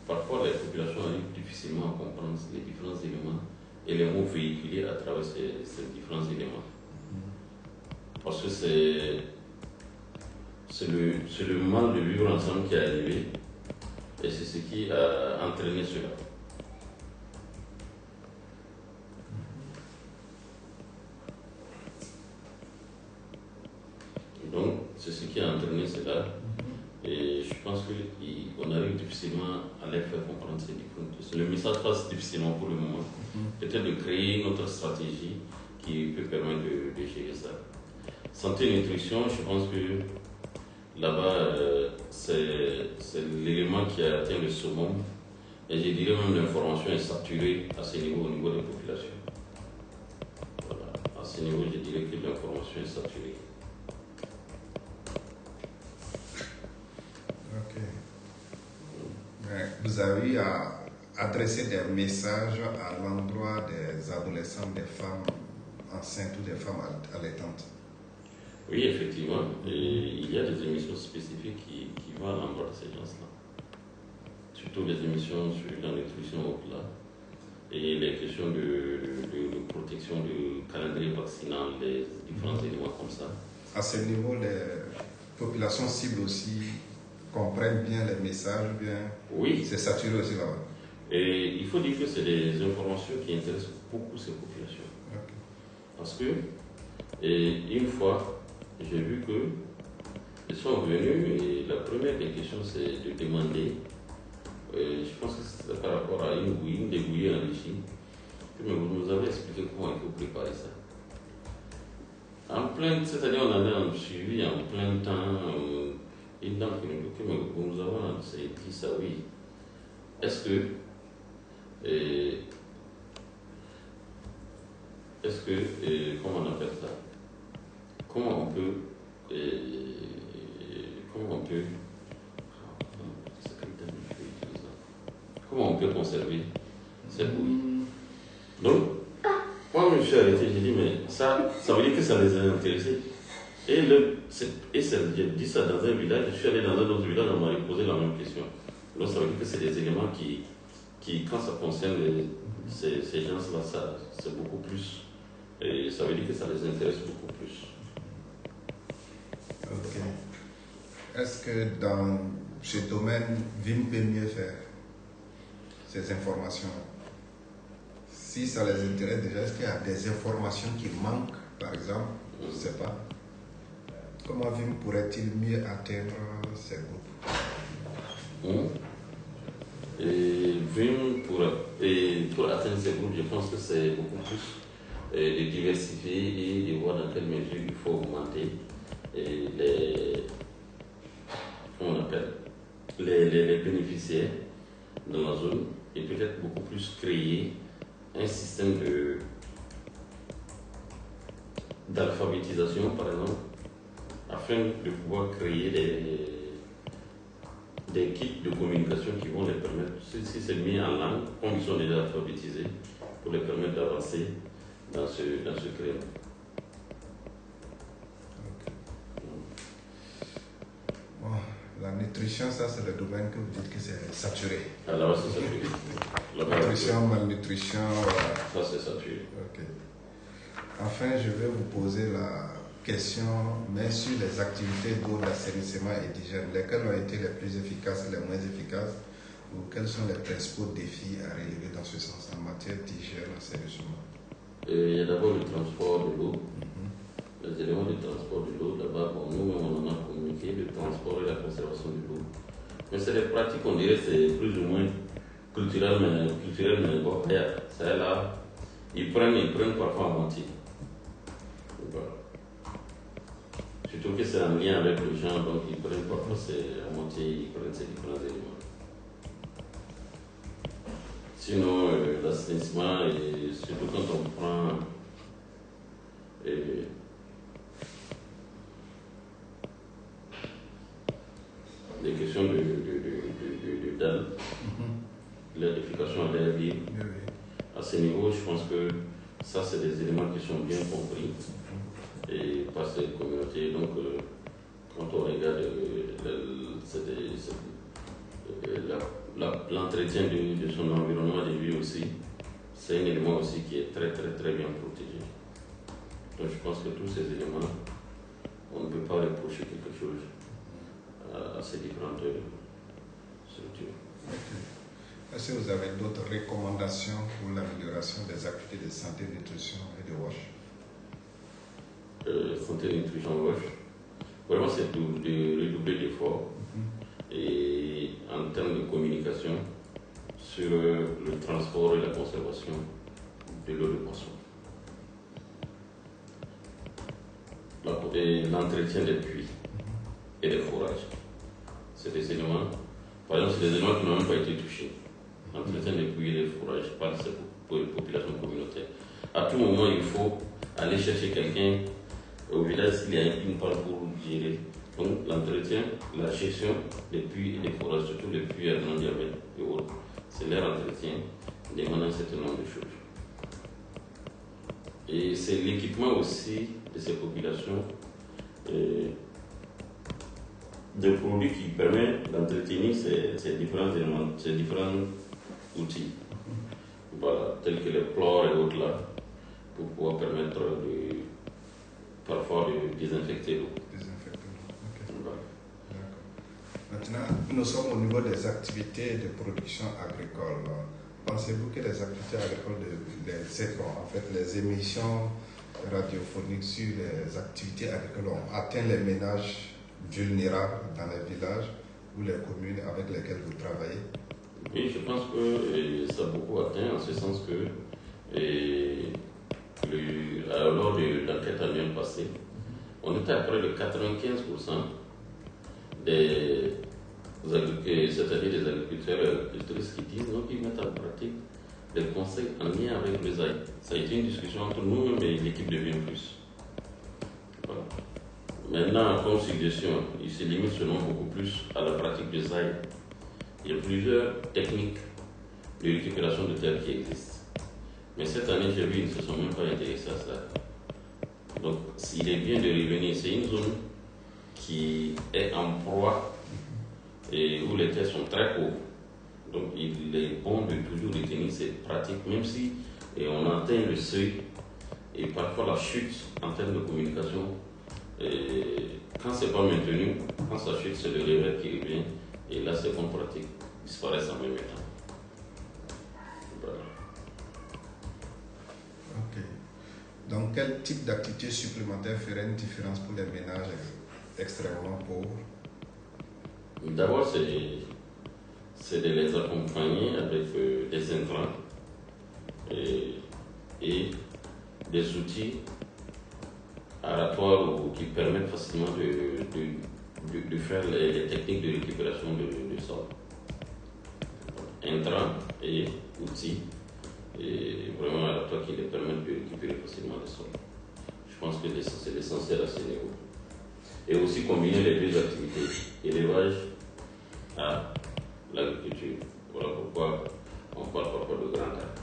Parfois, les populations arrivent difficilement à comprendre les différents éléments et les mots véhiculés à travers ces différents éléments. Parce que c'est le mal de vivre ensemble qui est arrivé et c'est ce qui a entraîné cela. Donc, c'est ce qui a entraîné cela. Et je pense qu'on arrive difficilement à les faire comprendre ces différentes choses. Le message passe difficilement pour le moment. Peut-être de créer une autre stratégie qui peut permettre de gérer ça. Santé et nutrition, je pense que là-bas, c'est l'élément qui a atteint le summum. Et je dirais même l'information est saturée à ce niveau, au niveau des populations. Voilà. À ce niveau, je dirais que l'information est saturée. Vous avez adressé des messages à l'endroit des adolescents, des femmes enceintes ou des femmes allaitantes. Oui, effectivement. Et il y a des émissions spécifiques qui vont à l'endroit de ces gens-là. Surtout les émissions sur la nutrition au plat et les questions de protection du calendrier vaccinal, les différents éléments comme ça. À ce niveau, les populations cibles aussi comprennent bien les messages, bien. Oui. C'est saturé aussi là-bas. Et il faut dire que c'est des informations qui intéressent beaucoup ces populations. Okay. Parce que, une fois, j'ai vu qu'ils sont venus et la première des questions, c'est de demander, je pense que c'était par rapport à une des bouillies enrichies, mais vous nous avez expliqué comment il faut préparer ça. C'est-à-dire on avait un suivi en plein temps. Une dame qui nous dit que nous avons dit ça, oui. Est-ce que, comment on appelle ça? Comment on peut conserver cette bouillie? Donc, moi je me suis arrêté, j'ai dit, mais ça veut dire que ça les a intéressés. Et j'ai dit ça dans un village, je suis allé dans un autre village, on m'a posé la même question. Donc ça veut dire que c'est des éléments qui quand ça concerne ces gens-là, c'est beaucoup plus. Et ça veut dire que ça les intéresse beaucoup plus. Ok. Est-ce que dans ce domaine, VIM peut mieux faire ces informations? Si ça les intéresse déjà, est-ce qu'il y a des informations qui manquent, par exemple? Je ne sais pas. Comment VIM pourrait-il mieux atteindre ces groupes? Et VIM, pour atteindre ces groupes, je pense que c'est beaucoup plus de diversifier et de voir dans quelle mesure il faut augmenter les bénéficiaires dans la zone et peut-être beaucoup plus créer un système d'alphabétisation, par exemple, afin de pouvoir créer des kits de communication qui vont les permettre, si c'est mis en langue, comme ils sont déjà alphabétisés, pour les permettre d'avancer dans ce créneau. Bon, la nutrition, ça c'est le domaine que vous dites que c'est saturé. Alors c'est saturé. Nutrition, malnutrition, voilà. Ça c'est saturé. Ok. Enfin, je vais vous poser la question, mais sur les activités d'eau, d'assainissement et d'hygiène, lesquelles ont été les plus efficaces et les moins efficaces, ou quels sont les principaux défis à relever dans ce sens en matière d'hygiène et d'assainissement? Il y a d'abord le transport de l'eau. Les éléments de transport de l'eau, là-bas, nous on en a communiqué, le transport et la conservation de l'eau. Mais c'est des pratiques, on dirait, c'est plus ou moins culturel, mais bon, c'est là, ils prennent parfois à moitié. Voilà. Surtout que c'est en lien avec les gens, donc ils prennent parfois à moitié, ils prennent ces différents éléments. Sinon, l'assainissement, et surtout quand on prend des questions de dalle, l'édification à l'air libre, à ce niveau, je pense que ça, c'est des éléments qui sont bien compris et par cette communauté. Donc, quand on regarde l'entretien de son environnement de vie aussi, c'est un élément aussi qui est très très très bien protégé. Donc je pense que tous ces éléments, on ne peut pas reprocher quelque chose à ces différentes structures. Est-ce que vous avez d'autres recommandations pour l'amélioration des activités de santé, nutrition et de WASH? Santé, nutrition, WASH, vraiment c'est de redoubler d'efforts et en termes de communication sur le transport et la conservation de l'eau de boisson. L'entretien des puits et des forages. C'est des éléments, par exemple, c'est des éléments qui n'ont même pas été touchés. L'entretien des puits et des forages par les populations communautaires. À tout moment, il faut aller chercher quelqu'un au village s'il y a une part pour gérer. Donc, l'entretien, la gestion des puits et des forages, surtout les puits à grand diamètre et autres, c'est leur entretien demandant un certain nombre de choses. Et c'est l'équipement aussi de ces populations de produits qui permettent d'entretenir ces différents éléments, ces différents outils, voilà, tels que les plores et autres là, pour pouvoir permettre parfois de désinfecter l'eau. Okay. Voilà. Maintenant, nous sommes au niveau des activités de production agricole. Pensez-vous que les activités agricoles en fait, les émissions radiophoniques sur les activités agricoles ont atteint les ménages vulnérables dans les villages ou les communes avec lesquelles vous travaillez? Oui, je pense que ça a beaucoup atteint, en ce sens que lors de l'enquête annuelle passée, on était à près de 95% c'est-à-dire des agriculteurs et agricultrices qui disent non, qu'ils mettent en pratique des conseils en lien avec les aides. Ça a été une discussion entre nous-mêmes et l'équipe de Bien Plus. Voilà. Maintenant, comme suggestion, il se limite seulement beaucoup plus à la pratique des aides. Il y a plusieurs techniques de récupération de terre qui existent. Mais cette année, j'ai vu, ils ne se sont même pas intéressés à ça. Donc, il est bien de revenir. C'est une zone qui est en proie et où les terres sont très pauvres. Donc, il est bon de toujours retenir ces pratiques, même si on atteint le seuil et parfois la chute en termes de communication. Quand ce n'est pas maintenu, quand ça chute, c'est le réveil qui revient et là, ces bonnes pratiques disparaissent en même temps. Voilà. Ok. Donc, quel type d'activité supplémentaire ferait une différence pour les ménages extrêmement pauvres? D'abord, c'est de les accompagner avec des intrants et des outils aratoires qui permettent facilement de faire les techniques de récupération de sol. Intrants et outils et vraiment aratoires qui les permettent de récupérer facilement le sol. Je pense que c'est l'essentiel à ce niveau. Et aussi combiner les deux activités, élevage à l'agriculture. Voilà pourquoi on parle parfois de grand art.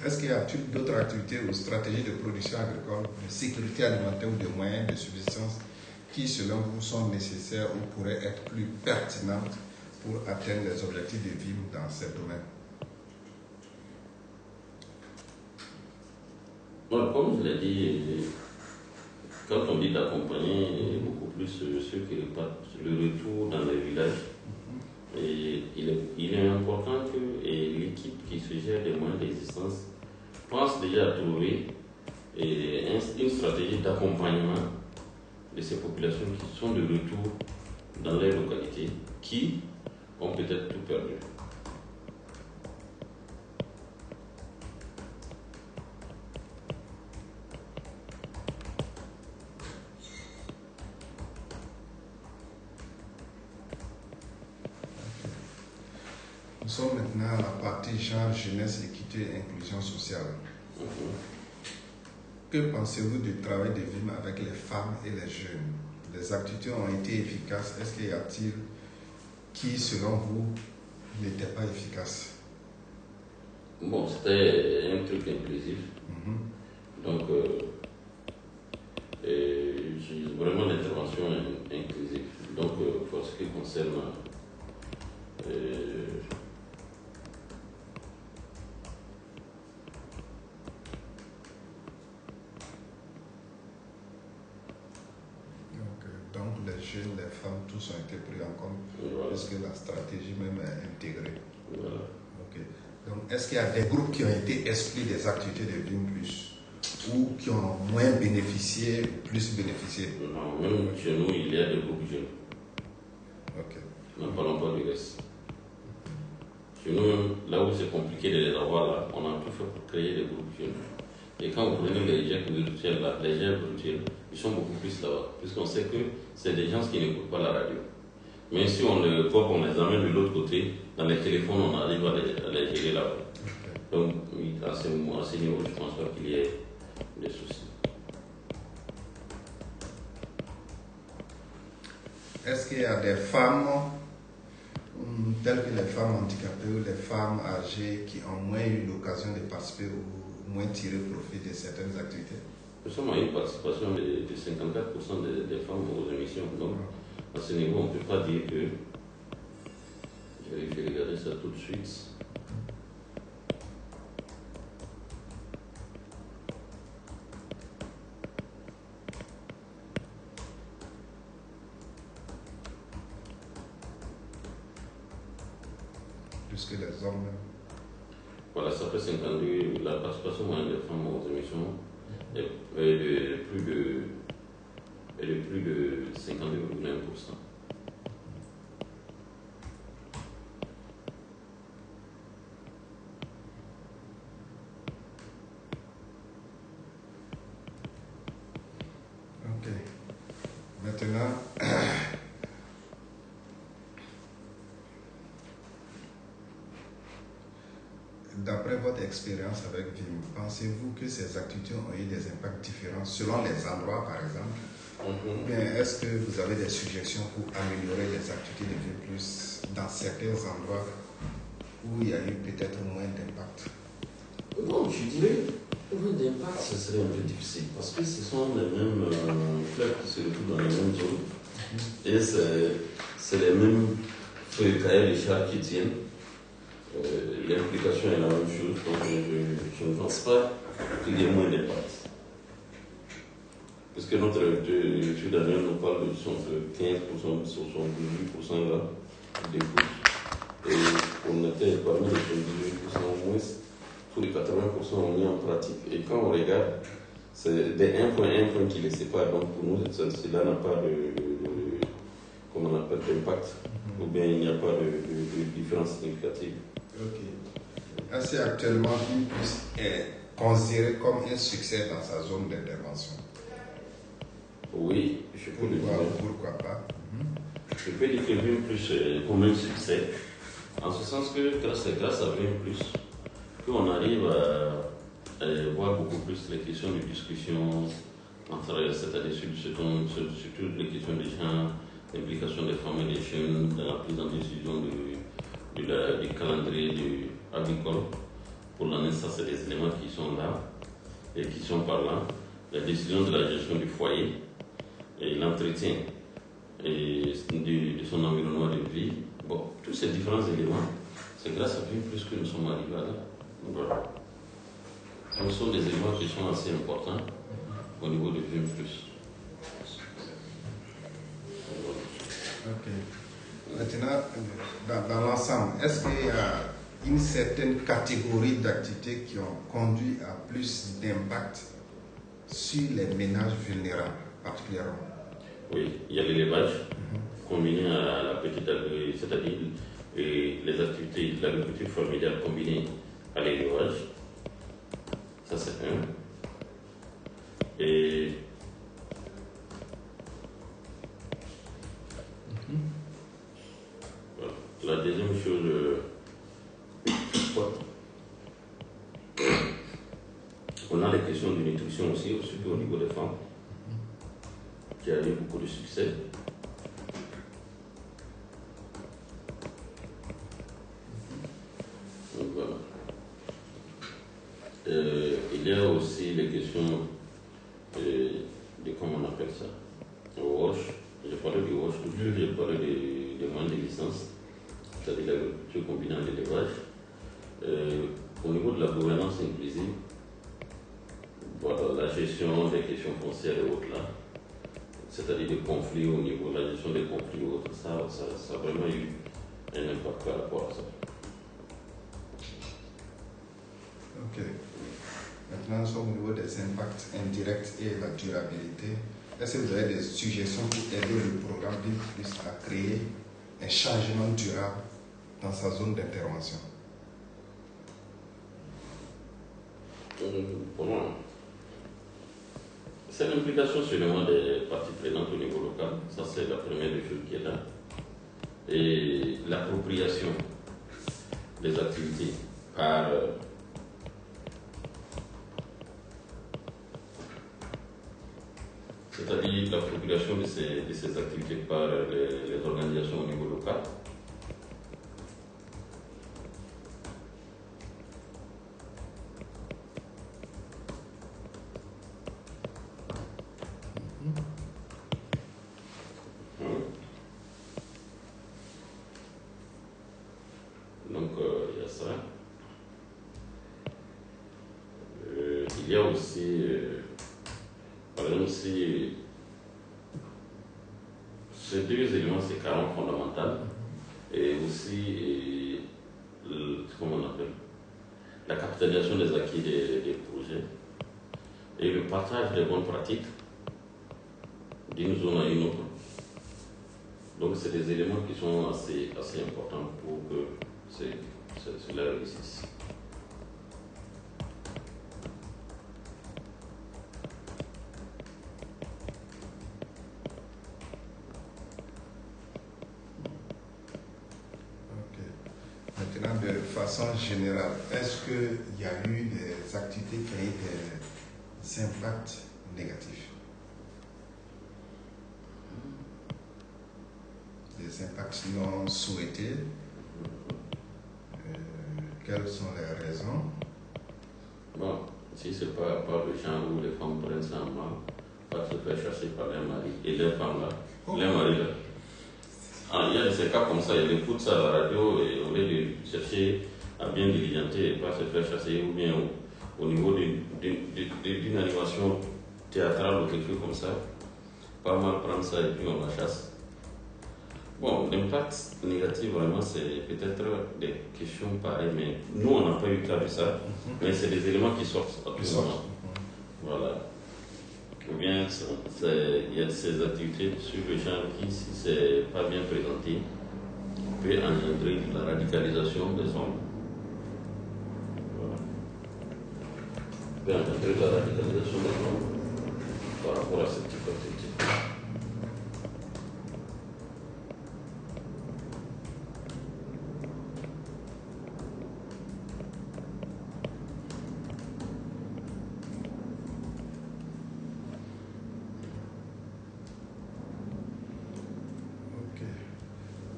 Est-ce qu'il y a d'autres activités ou stratégies de production agricole, de sécurité alimentaire ou de moyens de subsistance qui, selon vous, sont nécessaires ou pourraient être plus pertinentes pour atteindre les objectifs de vie dans ces domaines? Bon, comme je l'ai dit, quand on dit d'accompagner beaucoup plus ceux qui repartent, le retour dans les villages, et il est important que l'équipe qui se gère des moyens d'existence pense déjà à trouver une stratégie d'accompagnement de ces populations qui sont de retour dans les localités, qui ont peut-être tout perdu. Passons maintenant à la partie genre, jeunesse, équité et inclusion sociale. Que pensez-vous du travail de VIM avec les femmes et les jeunes? Les activités ont été efficaces. Est-ce qu'il y a-t-il qui, selon vous, n'était pas efficace? Bon, c'était un truc inclusif. Donc, j'ai vraiment l'intervention inclusive. Donc, pour ce qui concerne donc, les jeunes, les femmes, tous ont été pris en compte, voilà. Parce que la stratégie même est intégrée. Voilà. Ok. Donc, est-ce qu'il y a des groupes qui ont été exclus des activités de VIM Plus ou qui ont moins bénéficié ou plus bénéficié? Non, même chez nous, il y a des groupes jeunes. Ok. N'en parlons pas du reste. Chez nous, là où c'est compliqué de les avoir, là, on a tout fait pour créer des groupes jeunes. Et quand vous prenez les GEC virtuels, là, les GEC virtuels, ils sont beaucoup plus là-bas, puisqu'on sait que c'est des gens qui n'écoutent pas la radio. Mais si on les voit, on les amène de l'autre côté, dans les téléphones, on arrive à les gérer là-bas. Ok. Donc, à ce niveau, je pense pas qu'il y ait des soucis. Est-ce qu'il y a des femmes, telles que les femmes handicapées ou les femmes âgées, qui ont moins eu l'occasion de participer ou moins tiré profit de certaines activités? Nous sommes à une participation de 54% des femmes aux émissions. Donc, à ce niveau, on ne peut pas dire que. Je vais regarder ça tout de suite. Plus que les hommes. Voilà, ça fait 52. La participation moyenne des femmes aux émissions est de plus de 52,1%. Ok. Maintenant, d'après votre expérience avec VIM, pensez-vous que ces activités ont eu des impacts différents selon les endroits, par exemple? Ou bien est-ce que vous avez des suggestions pour améliorer les activités de VIM Plus dans certains endroits où il y a eu peut-être moins d'impact? Non, je dirais, moins d'impact, ce serait un peu difficile parce que ce sont les mêmes fleurs qui se retrouvent dans les mêmes zones. Et c'est les mêmes feuilles cahiers de charges qui tiennent. L'implication est la même chose, donc je ne pense pas qu'il y ait moins d'impact. Parce que notre étude annuelle nous parle de entre 15% et 78% là, d'écoute. Et on était parmi les 78% au moins, tous les 80% ont mis en pratique. Et quand on regarde, c'est des 1 point qui les séparent. Donc pour nous, cela n'a pas comment on appelle, d'impact, ou bien il n'y a pas de différence significative. Ok. Est-ce qu'actuellement, VIM Plus est considéré comme un succès dans sa zone d'intervention? Oui, je peux le dire. Pourquoi pas? Je peux dire que VIM Plus est comme un succès, en ce sens que grâce à VIM Plus, qu'on arrive à voir beaucoup plus les questions de discussion, c'est-à-dire surtout les questions des gens, l'implication des femmes et des jeunes dans la prise en décision du calendrier agricole pour l'année. Ça, c'est des éléments qui sont là et qui sont par là. La décision de la gestion du foyer et l'entretien et de son environnement de vie. Bon, tous ces différents éléments, c'est grâce à VIM Plus que nous sommes arrivés à là. Donc, voilà. Ce sont des éléments qui sont assez importants au niveau de VIM Plus. Ok. Maintenant, dans l'ensemble, est-ce qu'il y a une certaine catégorie d'activités qui ont conduit à plus d'impact sur les ménages vulnérables, particulièrement? Oui, il y a l'élevage combiné à la petite agriculture, c'est-à-dire les activités de l'agriculture familiale combinées à l'élevage. Ça, c'est un. Et voilà. La deuxième chose, On a les questions de nutrition aussi, surtout au niveau des femmes, qui a eu beaucoup de succès. Donc, voilà. Il y a aussi les questions de comment on appelle ça, WASH. J'ai parlé du WASH tout de suite, j'ai parlé des moyens de licence, c'est-à-dire l'agriculture combinée à l'élevage. Au niveau de la gouvernance inclusive, voilà, la gestion des questions foncières et autres là, c'est-à-dire des conflits au niveau de la gestion des conflits et autres, ça a vraiment eu un impact par rapport à ça. Ok. Maintenant, nous sommes au niveau des impacts indirects et la durabilité. Est-ce que vous avez des suggestions pour aider le programme Vivre Plus à créer un changement durable dans sa zone d'intervention? Pour moi, c'est l'implication seulement des parties prenantes au niveau local. Ça, c'est la première des choses qui est là. Et l'appropriation des activités par c'est-à-dire l'appropriation de ces activités par les organisations au niveau local. Donc, il y a ça. Il y a aussi, par exemple, si ces deux éléments, c'est carrément fondamental. Et aussi, comment on appelle, la capitalisation des acquis des projets et le partage des bonnes pratiques d'une zone à une autre. Donc, c'est des éléments qui sont assez importants pour que cela réussisse. Maintenant, de façon générale, est-ce qu'il y a eu des activités qui ont eu des impacts négatifs? Des impacts non souhaités? Quelles sont les raisons? Bon, si ce n'est pas le genre où les femmes prennent ça en main, pas se faire chasser par les maris et les femmes là, les maris là. Ah, il y a des cas comme ça, ils écoutent ça à la radio et au lieu de chercher à bien diligenter et pas se faire chasser ou bien au niveau d'une animation théâtrale ou quelque chose comme ça, pas mal prendre ça et puis on la chasse. Bon, l'impact négatif vraiment c'est peut-être des questions pareilles, mais nous on n'a pas eu cas de ça, mais c'est des éléments qui sortent à tout moment. Voilà. Ou bien il y a ces activités sur le genre qui, si ce n'est pas bien présenté, peut engendrer de la radicalisation des hommes. Voilà. Peut engendrer de la radicalisation des hommes par rapport à cette type d'activité.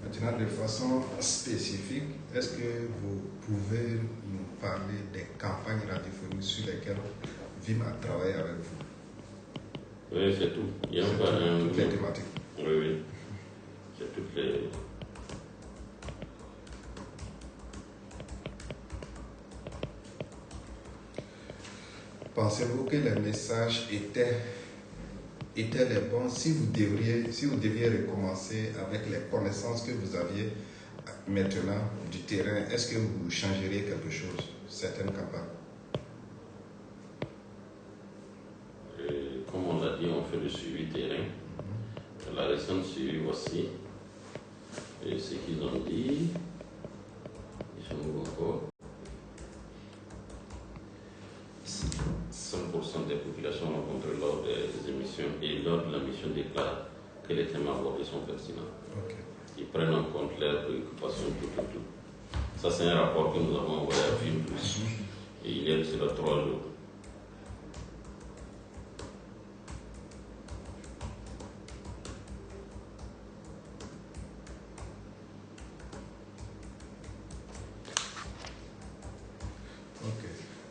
Maintenant, de façon spécifique, est-ce que vous pouvez nous parler des campagnes radiophoniques sur lesquelles VIM a travaillé avec vous? Oui, c'est tout. Il y a toutes les thématiques. Oui. C'est toutes les. Pensez-vous que les messages étaient les bons si vous deviez recommencer avec les connaissances que vous aviez maintenant du terrain? Est-ce que vous changeriez quelque chose, certaines campagnes? Comme on l'a dit, on fait le suivi terrain. La récente suivi, voici. Et ce qu'ils ont dit, ils sont nouveaux encore. 100% des populations rencontrées lors des émissions et lors de la mission déclarent que les thèmes abordés sont pertinents. Okay. Ils prennent en compte leurs préoccupations, tout. Ça, c'est un rapport que nous avons envoyé à Film Plus. Et il y a cela 3 jours.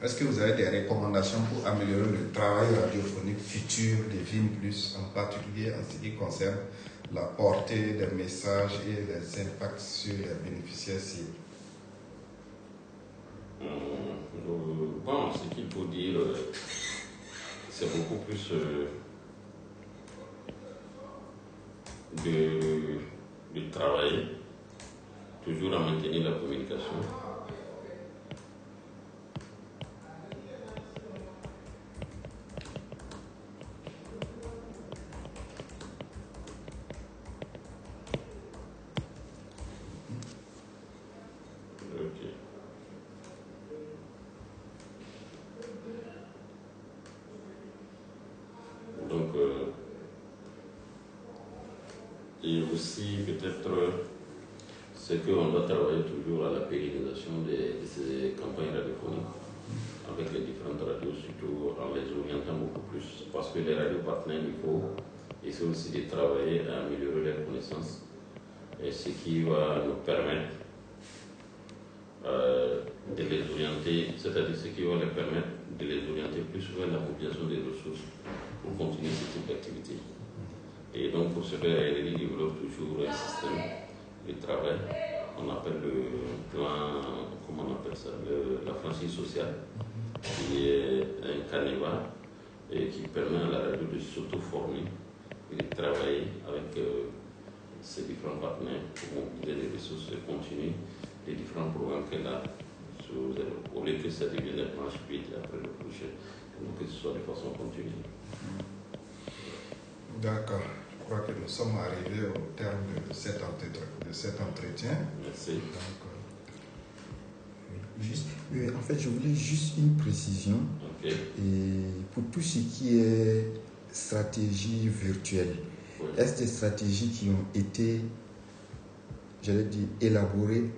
est-ce que vous avez des recommandations pour améliorer le travail radiophonique futur de Vim Plus, en particulier en ce qui concerne la portée des messages et les impacts sur les bénéficiaires cibles? Bon, ce qu'il faut dire, c'est beaucoup plus de travailler, toujours à maintenir la communication. Donc, et aussi peut-être c'est qu'on doit travailler toujours à la pérennisation de ces campagnes radiophoniques avec les différentes radios, surtout en les orientant beaucoup plus, parce que les radios partenaires, il faut essayer aussi de travailler à améliorer leurs connaissances, et ce qui va nous permettre de les orienter, c'est-à-dire ce qui va les permettre de les orienter plus vers la mobilisation des ressources pour continuer ce type d'activité. Et donc pour ce faire, RRI développe toujours un système de travail, on appelle le plan, comment on appelle ça, la franchise sociale, qui est un canevas et qui permet à la radio de s'auto-former et de travailler avec ses différents partenaires pour mobiliser les ressources et continuer les différents programmes qu'elle a au lieu que ça devienne un planche vide après le projet, donc que ce soit de façon continue. D'accord. Je crois que nous sommes arrivés au terme de cet entretien. Merci. Donc, En fait, je voulais juste une précision. Okay. Et pour tout ce qui est stratégie virtuelle, Oui. est-ce des stratégies qui ont été, j'allais dire, élaborées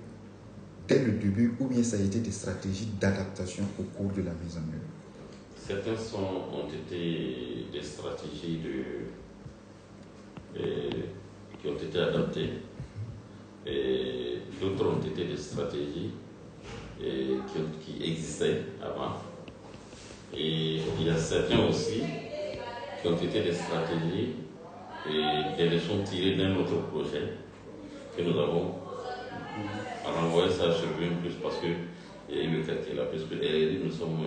dès le début ou bien ça a été des stratégies d'adaptation au cours de la mise en œuvre? Certains ont été des stratégies qui ont été adaptées et d'autres ont été des stratégies qui existaient avant. Et il y a certains aussi qui ont été des stratégies et des leçons tirées d'un autre projet que nous avons renvoyé ça sur Vim Plus parce qu'il y a eu le quartier là, parce que RRI, nous sommes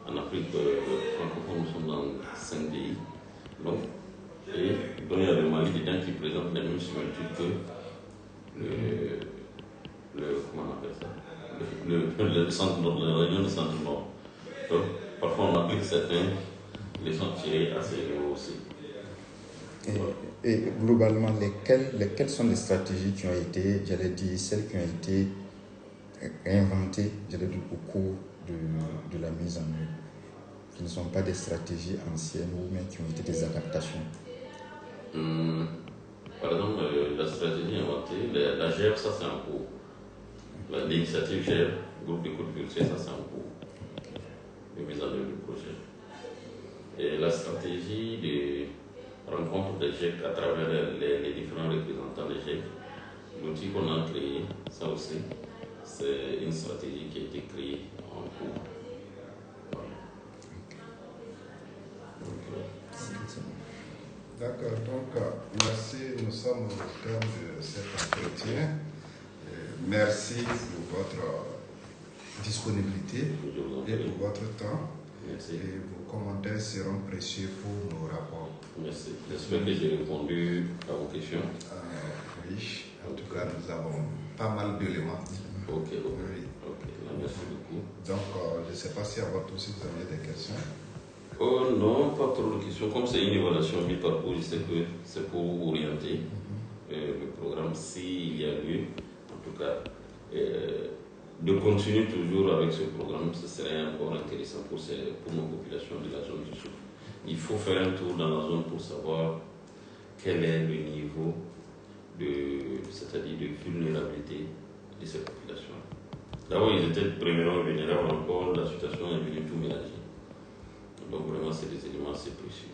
en Afrique francophone, nous sommes dans 5 pays. Donc, et donc il y a le Mali dedans qui présente les mêmes similitudes que comment on appelle ça, le centre-nord, la région du centre-nord. Donc, parfois on applique certains leçons tirées à ces niveaux aussi. Et globalement, lesquelles sont les stratégies qui ont été, j'allais dire, celles qui ont été inventées, j'allais dire, au cours de la mise en œuvre, qui ne sont pas des stratégies anciennes ou même qui ont été des adaptations? Par exemple, la stratégie inventée, la GER, ça c'est en cours. L'initiative GER, groupe d'écoute virtuelle, ça c'est en cours de mise en œuvre du projet. Et la stratégie de rencontre des GEC à travers les différents représentants des GEC, l'outil qu'on a créé, ça aussi, c'est une stratégie qui a été créée en cours. D'accord, donc merci, nous sommes au terme de cet entretien. Merci pour votre disponibilité et pour votre temps. Merci. Et vos commentaires seront précieux pour nos rapports. Merci. J'espère que j'ai répondu à vos questions. Oui, en tout cas, nous avons pas mal d'éléments. Ok, Oui. ok. Merci beaucoup. Donc, je ne sais pas si à votre tour, si vous avez des questions. Oh non, pas trop de questions. Comme c'est une évaluation mi-parcours, je sais que c'est pour orienter le programme s'il y a lieu. En tout cas, de continuer toujours avec ce programme, ce serait encore intéressant pour nos populations de la zone du Souffle. Il faut faire un tour dans la zone pour savoir quel est le niveau c'est-à-dire de vulnérabilité de ces populations. Là où ils étaient premièrement vulnérables, encore la situation est venue tout mélanger. Donc vraiment, c'est des éléments assez précieux.